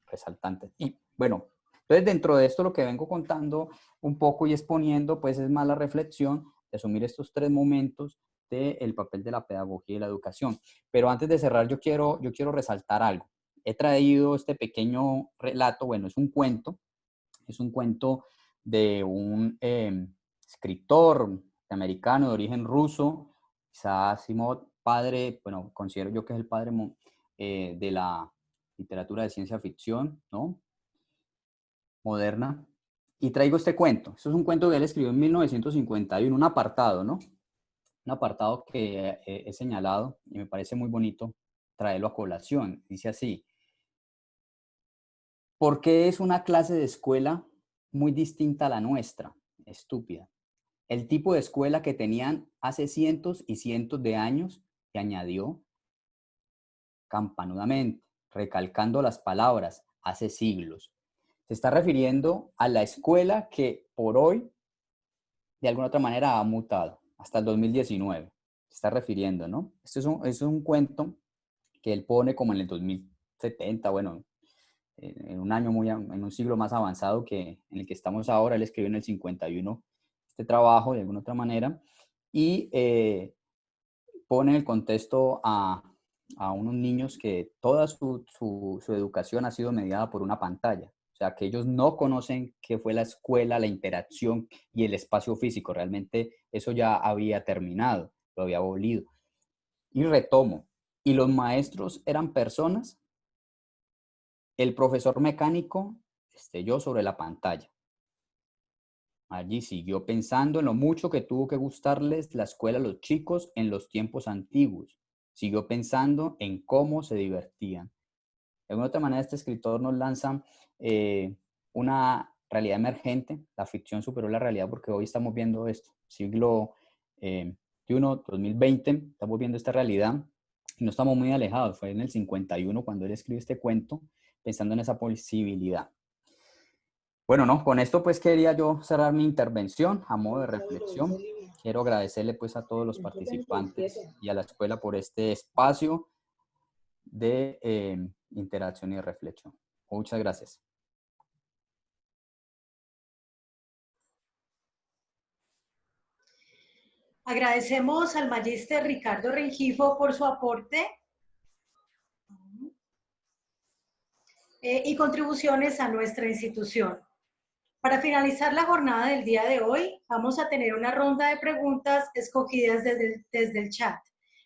resaltantes. Y bueno, entonces dentro de esto lo que vengo contando un poco y exponiendo, pues es más la reflexión de asumir estos tres momentos del papel de la pedagogía y la educación. Pero antes de cerrar, yo quiero resaltar algo. He traído este pequeño relato, bueno, es un cuento de un escritor americano de origen ruso, Isaac Asimov, padre, bueno, considero yo que es el padre de la literatura de ciencia ficción, ¿no? Moderna. Y traigo este cuento. Esto es un cuento que él escribió en 1951, un apartado, ¿no? Un apartado que he señalado y me parece muy bonito traerlo a colación. Dice así: ¿por qué es una clase de escuela muy distinta a la nuestra? Estúpida. El tipo de escuela que tenían hace cientos y cientos de años, que añadió campanudamente, recalcando las palabras hace siglos. Se está refiriendo a la escuela que por hoy, de alguna otra manera, ha mutado hasta el 2019. Se está refiriendo, ¿no? Esto es un cuento que él pone como en el 2070, bueno, en un año en un siglo más avanzado que en el que estamos ahora. Él escribió en el 51 este trabajo de alguna otra manera y pone en el contexto a unos niños que toda su educación ha sido mediada por una pantalla. O sea, que ellos no conocen qué fue la escuela, la interacción y el espacio físico. Realmente eso ya había terminado, lo había abolido. Y retomo, ¿y los maestros eran personas? El profesor mecánico estelló sobre la pantalla. Allí siguió pensando en lo mucho que tuvo que gustarles la escuela a los chicos en los tiempos antiguos. Siguió pensando en cómo se divertían. De alguna otra manera, este escritor nos lanza una realidad emergente. La ficción superó la realidad porque hoy estamos viendo esto. Siglo XXI, 2020, estamos viendo esta realidad y no estamos muy alejados. Fue en el 51 cuando él escribió este cuento, pensando en esa posibilidad. Bueno, no, con esto pues quería yo cerrar mi intervención a modo de reflexión. Quiero agradecerle pues a todos los participantes y a la escuela por este espacio de interacción y reflexión. Muchas gracias. Agradecemos al magíster Ricardo Rengifo por su aporte y contribuciones a nuestra institución. Para finalizar la jornada del día de hoy, vamos a tener una ronda de preguntas escogidas desde el chat.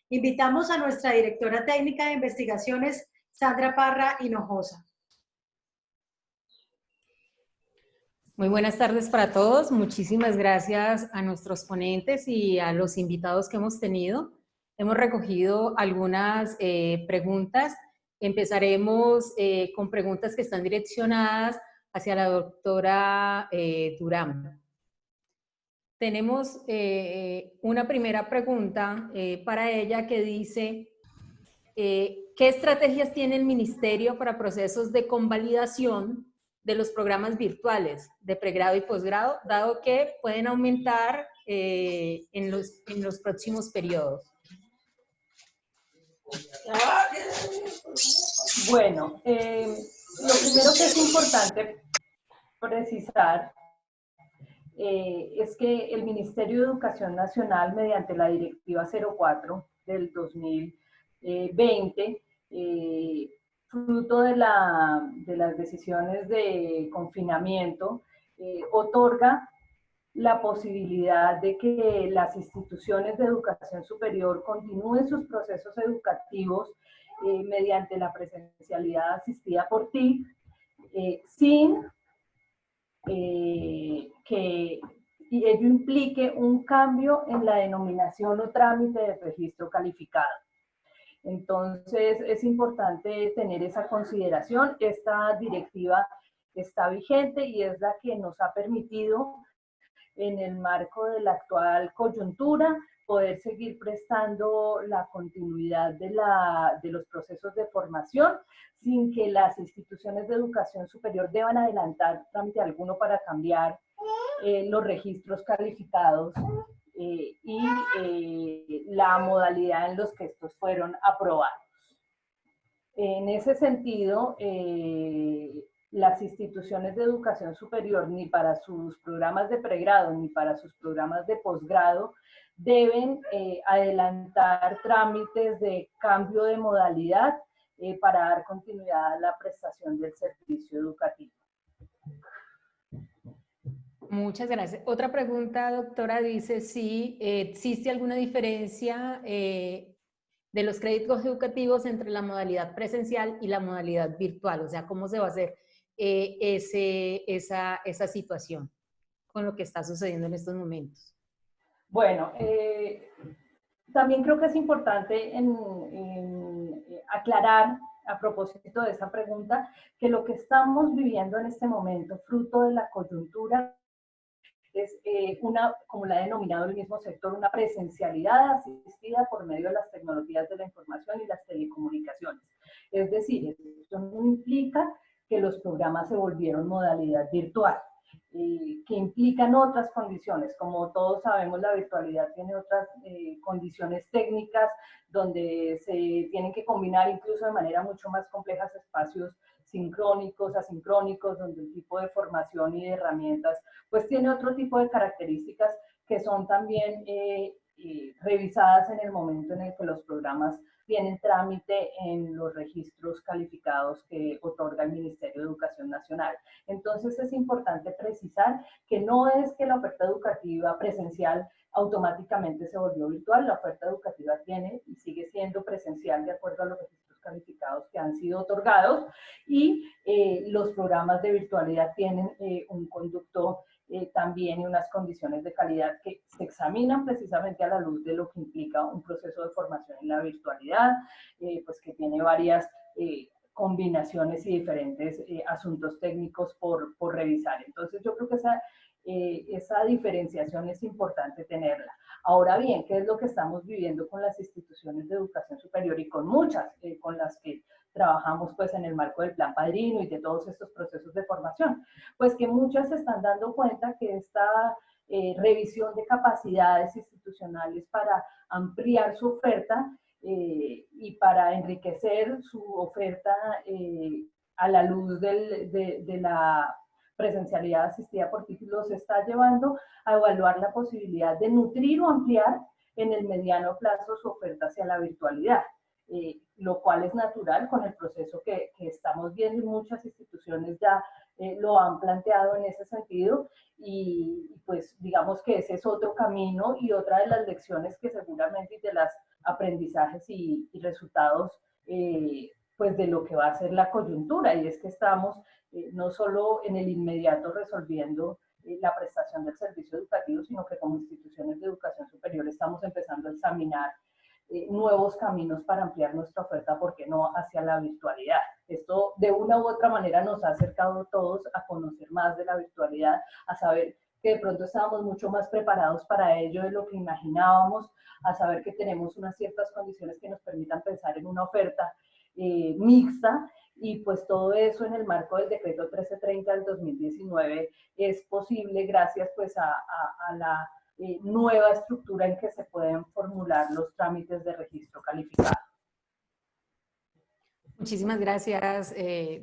Invitamos a nuestra directora técnica de investigaciones, Sandra Parra Hinojosa. Muy buenas tardes para todos. Muchísimas gracias a nuestros ponentes y a los invitados que hemos tenido. Hemos recogido algunas preguntas. Empezaremos con preguntas que están direccionadas hacia la doctora Durán. Tenemos una primera pregunta para ella que dice, ¿qué estrategias tiene el Ministerio para procesos de convalidación de los programas virtuales de pregrado y posgrado, dado que pueden aumentar en los próximos periodos? Bueno, lo primero que es importante precisar es que el Ministerio de Educación Nacional, mediante la Directiva 04 del 2020, fruto de las decisiones de confinamiento, otorga la posibilidad de que las instituciones de educación superior continúen sus procesos educativos mediante la presencialidad asistida por TIC, sin que ello implique un cambio en la denominación o trámite de registro calificado. Entonces, es importante tener esa consideración. Esta directiva está vigente y es la que nos ha permitido, en el marco de la actual coyuntura, poder seguir prestando la continuidad de los procesos de formación sin que las instituciones de educación superior deban adelantar trámite alguno para cambiar los registros calificados y la modalidad en los que estos fueron aprobados. En ese sentido, las instituciones de educación superior, ni para sus programas de pregrado, ni para sus programas de posgrado, deben adelantar trámites de cambio de modalidad para dar continuidad a la prestación del servicio educativo. Muchas gracias. Otra pregunta, doctora, dice si existe alguna diferencia de los créditos educativos entre la modalidad presencial y la modalidad virtual, o sea, cómo se va a hacer esa situación con lo que está sucediendo en estos momentos. Bueno, también creo que es importante aclarar a propósito de esa pregunta que lo que estamos viviendo en este momento, fruto de la coyuntura, es como la ha denominado el mismo sector, una presencialidad asistida por medio de las tecnologías de la información y las telecomunicaciones. Es decir, esto no implica que los programas se volvieron modalidad virtual, que implican otras condiciones. Como todos sabemos, la virtualidad tiene otras condiciones técnicas donde se tienen que combinar incluso de manera mucho más compleja espacios sincrónicos, asincrónicos, donde el tipo de formación y de herramientas pues tiene otro tipo de características que son también revisadas en el momento en el que los programas tienen trámite en los registros calificados que otorga el Ministerio de Educación Nacional. Entonces es importante precisar que no es que la oferta educativa presencial automáticamente se volvió virtual, la oferta educativa tiene y sigue siendo presencial de acuerdo a los registros calificados que han sido otorgados y los programas de virtualidad tienen un conducto también y unas condiciones de calidad que se examinan precisamente a la luz de lo que implica un proceso de formación en la virtualidad, pues que tiene varias combinaciones y diferentes asuntos técnicos por revisar. Entonces yo creo que esa diferenciación es importante tenerla. Ahora bien, ¿qué es lo que estamos viviendo con las instituciones de educación superior y con muchas con las que trabajamos pues en el marco del Plan Padrino y de todos estos procesos de formación? Pues que muchas se están dando cuenta que esta revisión de capacidades institucionales para ampliar su oferta y para enriquecer su oferta a la luz de la presencialidad asistida por títulos se está llevando a evaluar la posibilidad de nutrir o ampliar en el mediano plazo su oferta hacia la virtualidad. Lo cual es natural con el proceso que estamos viendo y muchas instituciones ya lo han planteado en ese sentido y pues digamos que ese es otro camino y otra de las lecciones que seguramente y de los aprendizajes y resultados pues de lo que va a ser la coyuntura y es que estamos no solo en el inmediato resolviendo la prestación del servicio educativo, sino que como instituciones de educación superior estamos empezando a examinar nuevos caminos para ampliar nuestra oferta, ¿por qué no?, hacia la virtualidad. Esto de una u otra manera nos ha acercado a todos a conocer más de la virtualidad, a saber que de pronto estábamos mucho más preparados para ello de lo que imaginábamos, a saber que tenemos unas ciertas condiciones que nos permitan pensar en una oferta mixta y pues todo eso en el marco del decreto 1330 del 2019 es posible gracias pues a la nueva estructura en que se pueden formular los trámites de registro calificado. Muchísimas gracias,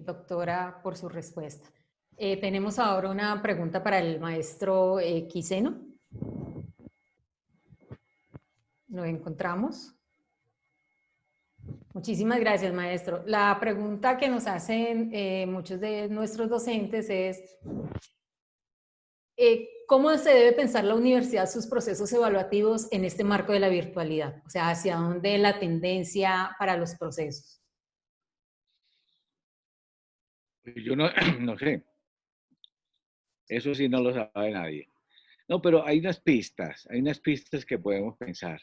doctora, por su respuesta. Tenemos ahora una pregunta para el maestro Quiseno. ¿Lo encontramos? Muchísimas gracias, maestro. La pregunta que nos hacen muchos de nuestros docentes es ¿cómo se debe pensar la universidad sus procesos evaluativos en este marco de la virtualidad? O sea, ¿hacia dónde la tendencia para los procesos? Yo no sé. Eso sí no lo sabe nadie. No, pero hay unas pistas que podemos pensar.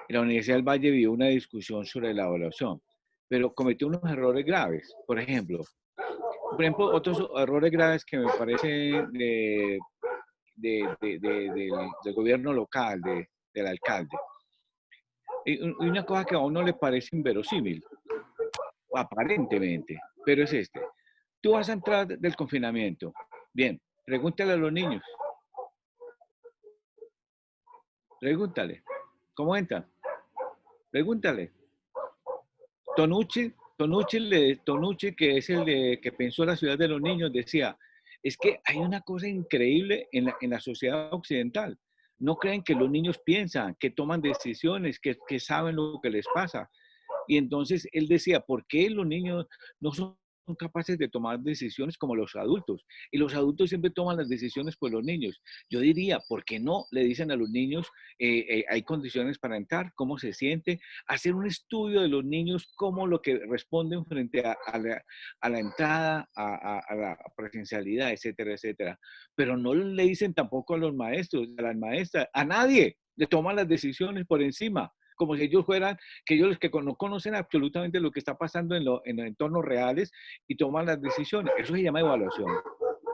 La Universidad del Valle vio una discusión sobre la evaluación, pero cometió unos errores graves. Por ejemplo, otros errores graves que me parecen del gobierno local, del alcalde. Y una cosa que a uno le parece inverosímil, aparentemente, pero es este. Tú vas a entrar del confinamiento. Bien, pregúntale a los niños. Pregúntale. ¿Cómo entra? Pregúntale. Tonucci Tonucci, que es que pensó la ciudad de los niños, decía, es que hay una cosa increíble en la sociedad occidental. No creen que los niños piensan, que toman decisiones, que saben lo que les pasa. Y entonces él decía, ¿por qué los niños no son capaces de tomar decisiones como los adultos? Y los adultos siempre toman las decisiones por los niños. Yo diría, ¿por qué no le dicen a los niños, hay condiciones para entrar, cómo se siente? Hacer un estudio de los niños, cómo lo que responden frente a la entrada, a la presencialidad, etcétera, etcétera. Pero no le dicen tampoco a los maestros, a las maestras, a nadie le toman las decisiones por encima, como si ellos fueran, que ellos que no conocen absolutamente lo que está pasando en los entornos reales y toman las decisiones. Eso se llama evaluación.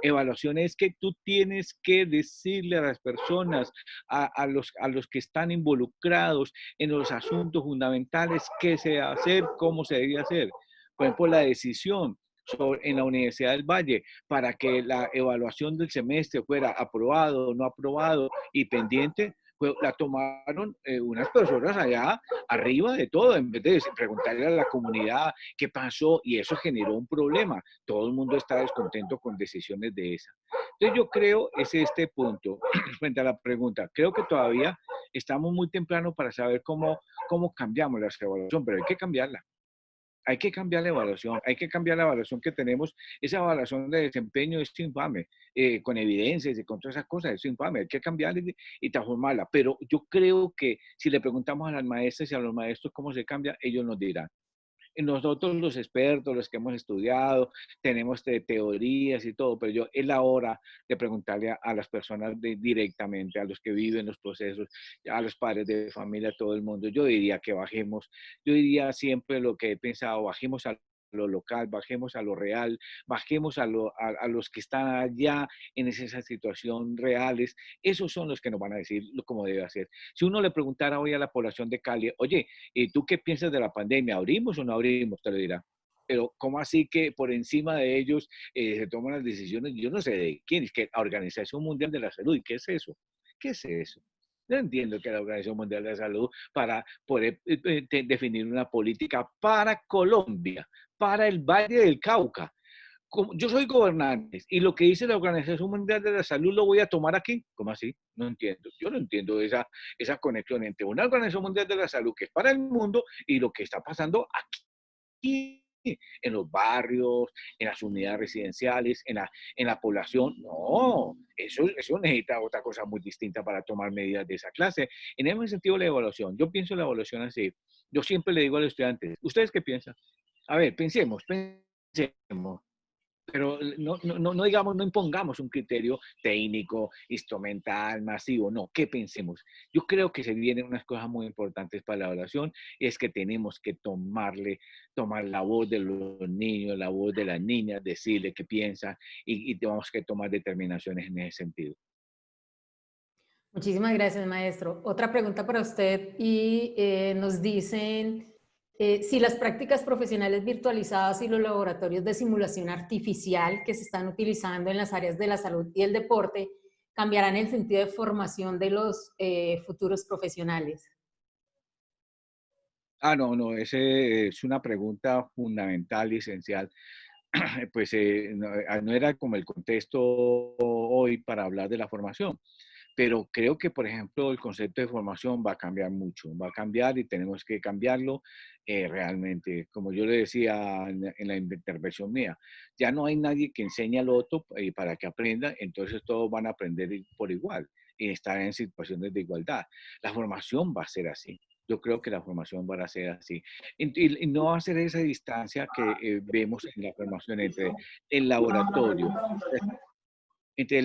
Evaluación es que tú tienes que decirle a las personas, a los que están involucrados en los asuntos fundamentales, qué se debe hacer, cómo se debe hacer. Por ejemplo, la decisión en la Universidad del Valle para que la evaluación del semestre fuera aprobado, no aprobado y pendiente, pues la tomaron unas personas allá arriba de todo, en vez de preguntarle a la comunidad qué pasó, y eso generó un problema. Todo el mundo está descontento con decisiones de esa. Entonces yo creo, es este punto, frente a la pregunta, creo que todavía estamos muy temprano para saber cómo cambiamos la evaluación, pero hay que cambiarla. Hay que cambiar la evaluación, hay que cambiar la evaluación que tenemos. Esa evaluación de desempeño es infame, con evidencias y con todas esas cosas, es infame. Hay que cambiarla y transformarla. Pero yo creo que si le preguntamos a las maestras y a los maestros cómo se cambia, ellos nos dirán. Y nosotros los expertos, los que hemos estudiado, tenemos teorías y todo, pero es la hora de preguntarle a las personas directamente, a los que viven los procesos, a los padres de familia, a todo el mundo. Yo diría que bajemos, yo diría siempre lo que he pensado, bajemos a lo local, bajemos a lo real, bajemos a los que están allá en esa situación reales. Esos son los que nos van a decir cómo debe hacer. Si uno le preguntara hoy a la población de Cali, oye, ¿y tú qué piensas de la pandemia? ¿Abrimos o no abrimos? Te lo dirá. Pero ¿cómo así que por encima de ellos se toman las decisiones? Yo no sé de quién, es que la Organización Mundial de la Salud. ¿Y qué es eso? ¿Qué es eso? Yo entiendo que la Organización Mundial de la Salud, para poder definir una política para Colombia, para el Valle del Cauca. Yo soy gobernante y lo que dice la Organización Mundial de la Salud lo voy a tomar aquí. ¿Cómo así? No entiendo. Yo no entiendo esa conexión entre una Organización Mundial de la Salud que es para el mundo y lo que está pasando aquí en los barrios, en las unidades residenciales, en la población. No, eso necesita otra cosa muy distinta para tomar medidas de esa clase. En ese sentido, la evaluación. Yo pienso la evaluación así. Yo siempre le digo a los estudiantes, ¿ustedes qué piensan? A ver, pensemos. Pero no digamos, no impongamos un criterio técnico, instrumental, masivo, no, ¿qué pensemos? Yo creo que se vienen unas cosas muy importantes para la evaluación, es que tenemos que tomar la voz de los niños, la voz de las niñas, decirle qué piensan y tenemos que tomar determinaciones en ese sentido. Muchísimas gracias, maestro. Otra pregunta para usted y nos dicen si las prácticas profesionales virtualizadas y los laboratorios de simulación artificial que se están utilizando en las áreas de la salud y el deporte cambiarán el sentido de formación de los futuros profesionales. No, esa es una pregunta fundamental y esencial. Pues no era como el contexto hoy para hablar de la formación. Pero creo que, por ejemplo, el concepto de formación va a cambiar mucho, va a cambiar y tenemos que cambiarlo realmente. Como yo le decía en la intervención mía, ya no hay nadie que enseñe al otro para que aprenda, entonces todos van a aprender por igual y estar en situaciones de igualdad. La formación va a ser así. Yo creo que la formación va a ser así. Y no va a ser esa distancia que vemos en la formación entre el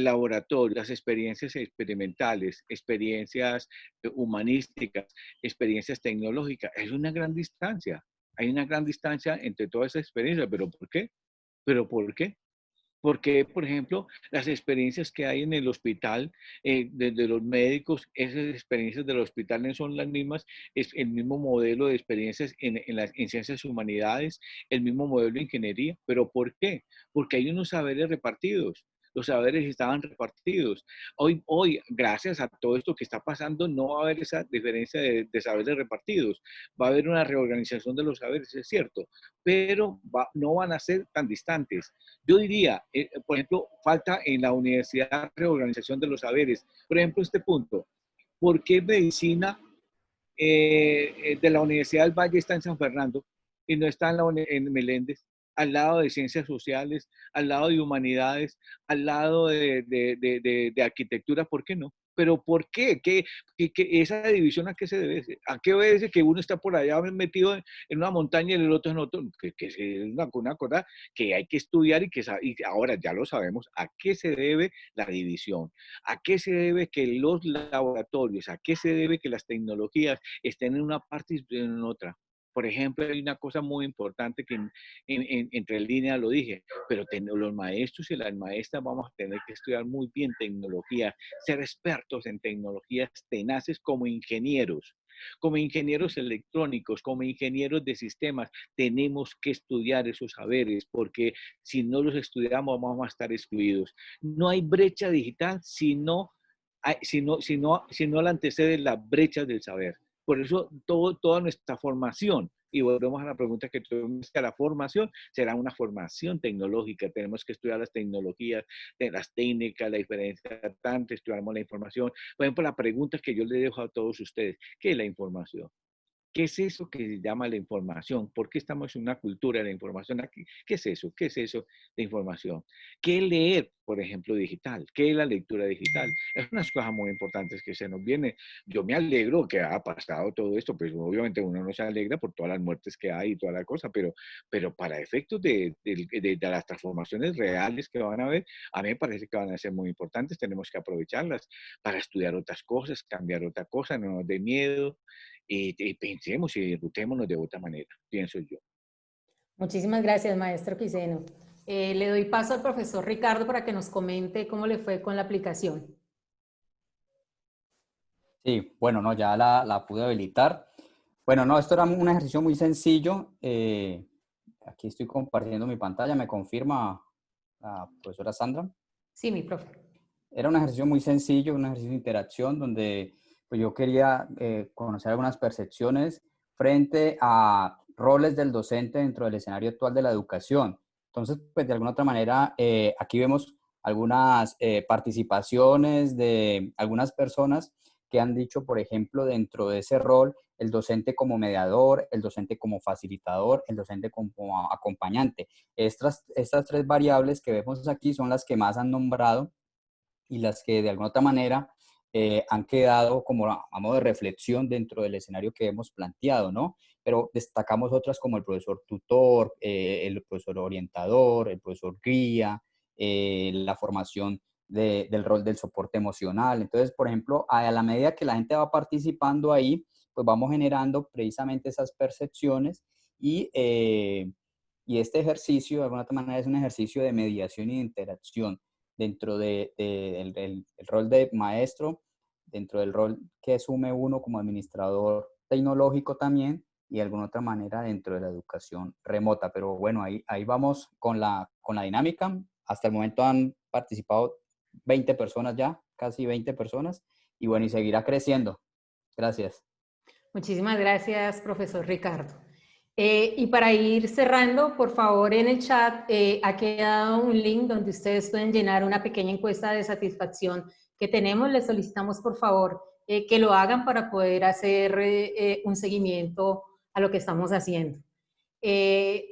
laboratorio, las experiencias experimentales, experiencias humanísticas, experiencias tecnológicas. Es una gran distancia. Hay una gran distancia entre todas esas experiencias. ¿Pero por qué? ¿Pero por qué? Porque, por ejemplo, las experiencias que hay en el hospital, de los médicos, esas experiencias del hospital no son las mismas, es el mismo modelo de experiencias en ciencias humanidades, el mismo modelo de ingeniería. ¿Pero por qué? Porque hay unos saberes repartidos. los saberes estaban repartidos. Hoy, gracias a todo esto que está pasando, no va a haber esa diferencia de saberes repartidos. Va a haber una reorganización de los saberes, es cierto, pero no van a ser tan distantes. Yo diría, por ejemplo, falta en la universidad reorganización de los saberes. Por ejemplo, este punto, ¿por qué medicina de la Universidad del Valle está en San Fernando y no está en Meléndez, al lado de ciencias sociales, al lado de humanidades, al lado de arquitectura? ¿Por qué no? Pero ¿por qué? ¿Qué esa división a qué se debe? ¿A qué obedece que uno está por allá metido en una montaña y el otro en otro? Que es una cosa que hay que estudiar y ahora ya lo sabemos. ¿A qué se debe la división? ¿A qué se debe que los laboratorios, a qué se debe que las tecnologías estén en una parte y en otra? Por ejemplo, hay una cosa muy importante que entre líneas lo dije, pero los maestros y las maestras vamos a tener que estudiar muy bien tecnología, ser expertos en tecnologías tenaces como ingenieros electrónicos, como ingenieros de sistemas. Tenemos que estudiar esos saberes porque si no los estudiamos vamos a estar excluidos. No hay brecha digital si no la antecede la brecha del saber. Por eso toda nuestra formación, y volvemos a la pregunta que tuvimos, que la formación será una formación tecnológica. Tenemos que estudiar las tecnologías, las técnicas, la diferencia, tanto estudiamos la información. Por ejemplo, la pregunta que yo le dejo a todos ustedes, ¿qué es la información? ¿Qué es eso que se llama la información? ¿Por qué estamos en una cultura de la información aquí? ¿Qué es eso? ¿Qué es eso de información? ¿Qué es leer, por ejemplo, digital? ¿Qué es la lectura digital? Es unas cosas muy importantes que se nos vienen. Yo me alegro que ha pasado todo esto, pues obviamente uno no se alegra por todas las muertes que hay y toda la cosa, pero para efectos de las transformaciones reales que van a haber, a mí me parece que van a ser muy importantes. Tenemos que aprovecharlas para estudiar otras cosas, cambiar otra cosa, no nos dé miedo. Y pensemos y disfrutémonos de otra manera, pienso yo. Muchísimas gracias, maestro Quiseno. Le doy paso al profesor Ricardo para que nos comente cómo le fue con la aplicación. Sí, bueno, no, ya la pude habilitar. Bueno, no, esto era un ejercicio muy sencillo. Aquí estoy compartiendo mi pantalla, ¿me confirma la profesora Sandra? Sí, mi profe. Era un ejercicio muy sencillo, un ejercicio de interacción donde pues, yo quería conocer algunas percepciones frente a roles del docente dentro del escenario actual de la educación. Entonces, pues de alguna otra manera, aquí vemos algunas participaciones de algunas personas que han dicho, por ejemplo, dentro de ese rol, el docente como mediador, el docente como facilitador, el docente como acompañante. Estas tres variables que vemos aquí son las que más han nombrado y las que de alguna otra manera han quedado como a modo de reflexión dentro del escenario que hemos planteado, ¿no? Pero destacamos otras como el profesor tutor, el profesor orientador, el profesor guía, la formación del rol del soporte emocional. Entonces, por ejemplo, a la medida que la gente va participando ahí, pues vamos generando precisamente esas percepciones y este ejercicio, de alguna otra manera, es un ejercicio de mediación y de interacción dentro del rol de maestro, dentro del rol que asume uno como administrador tecnológico también, y de alguna otra manera dentro de la educación remota. Pero bueno, ahí vamos con la dinámica. Hasta el momento han participado 20 personas ya, casi 20 personas, y bueno, y seguirá creciendo. Gracias. Muchísimas gracias, profesor Ricardo. Y para ir cerrando, por favor, en el chat ha quedado un link donde ustedes pueden llenar una pequeña encuesta de satisfacción que tenemos. Les solicitamos, por favor, que lo hagan para poder hacer un seguimiento a lo que estamos haciendo.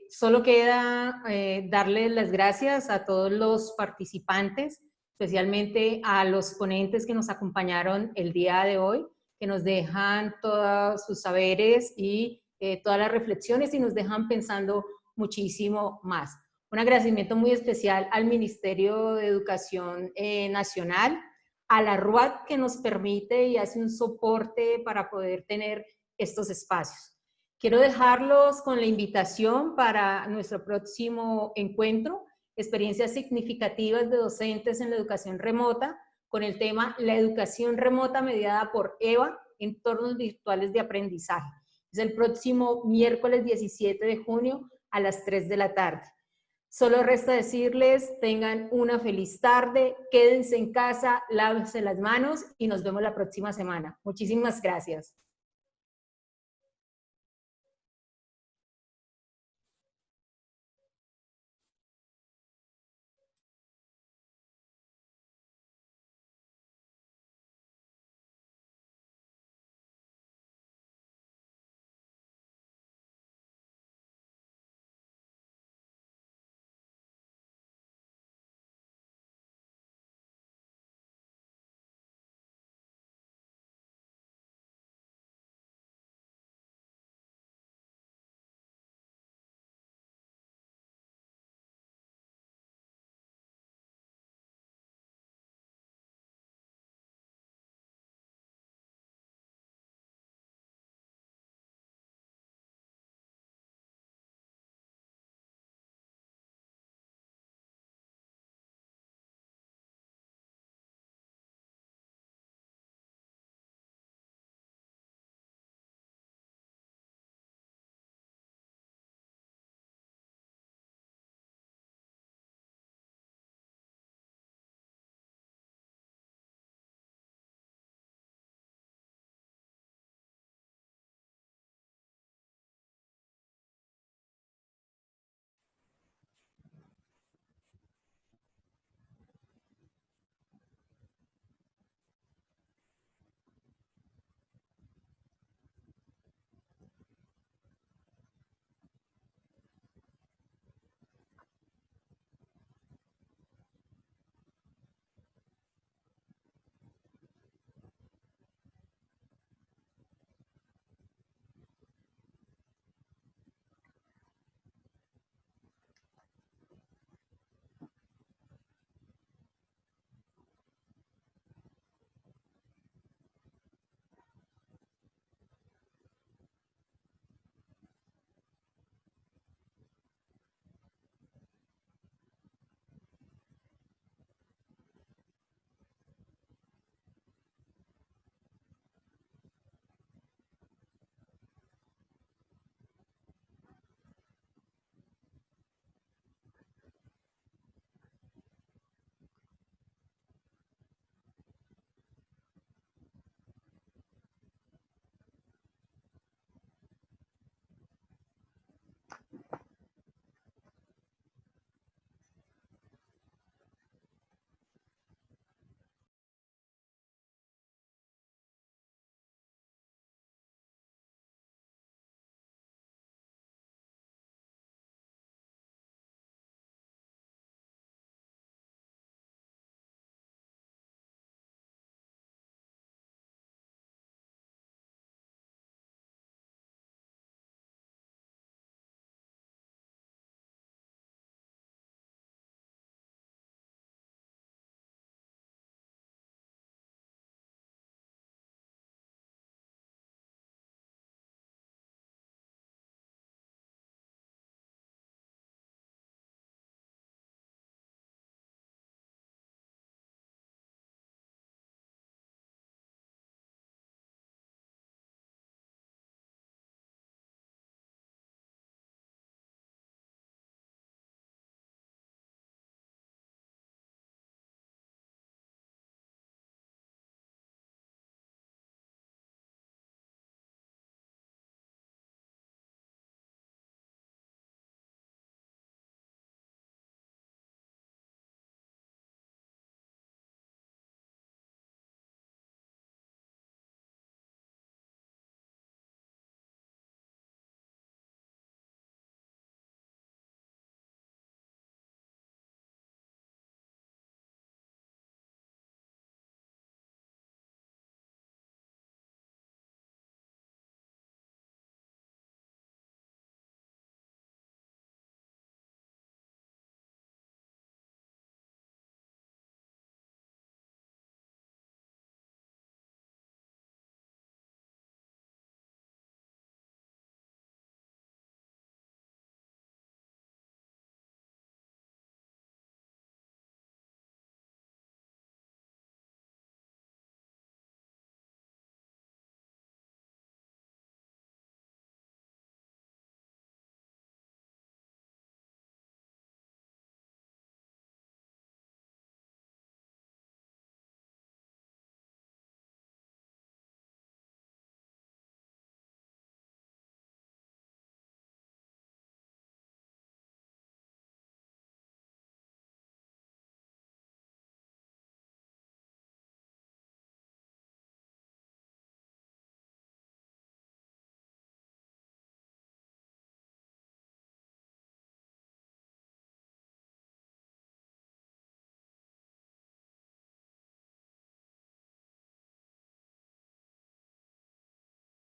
Solo queda darles las gracias a todos los participantes, especialmente a los ponentes que nos acompañaron el día de hoy, que nos dejan todos sus saberes y todas las reflexiones y nos dejan pensando muchísimo más. Un agradecimiento muy especial al Ministerio de Educación Nacional, a la RUAD que nos permite y hace un soporte para poder tener estos espacios. Quiero dejarlos con la invitación para nuestro próximo encuentro, experiencias significativas de docentes en la educación remota, con el tema La educación remota mediada por EVA, entornos virtuales de aprendizaje. Es el próximo miércoles 17 de junio a las 3 de la tarde. Solo resta decirles, tengan una feliz tarde, quédense en casa, lávense las manos y nos vemos la próxima semana. Muchísimas gracias.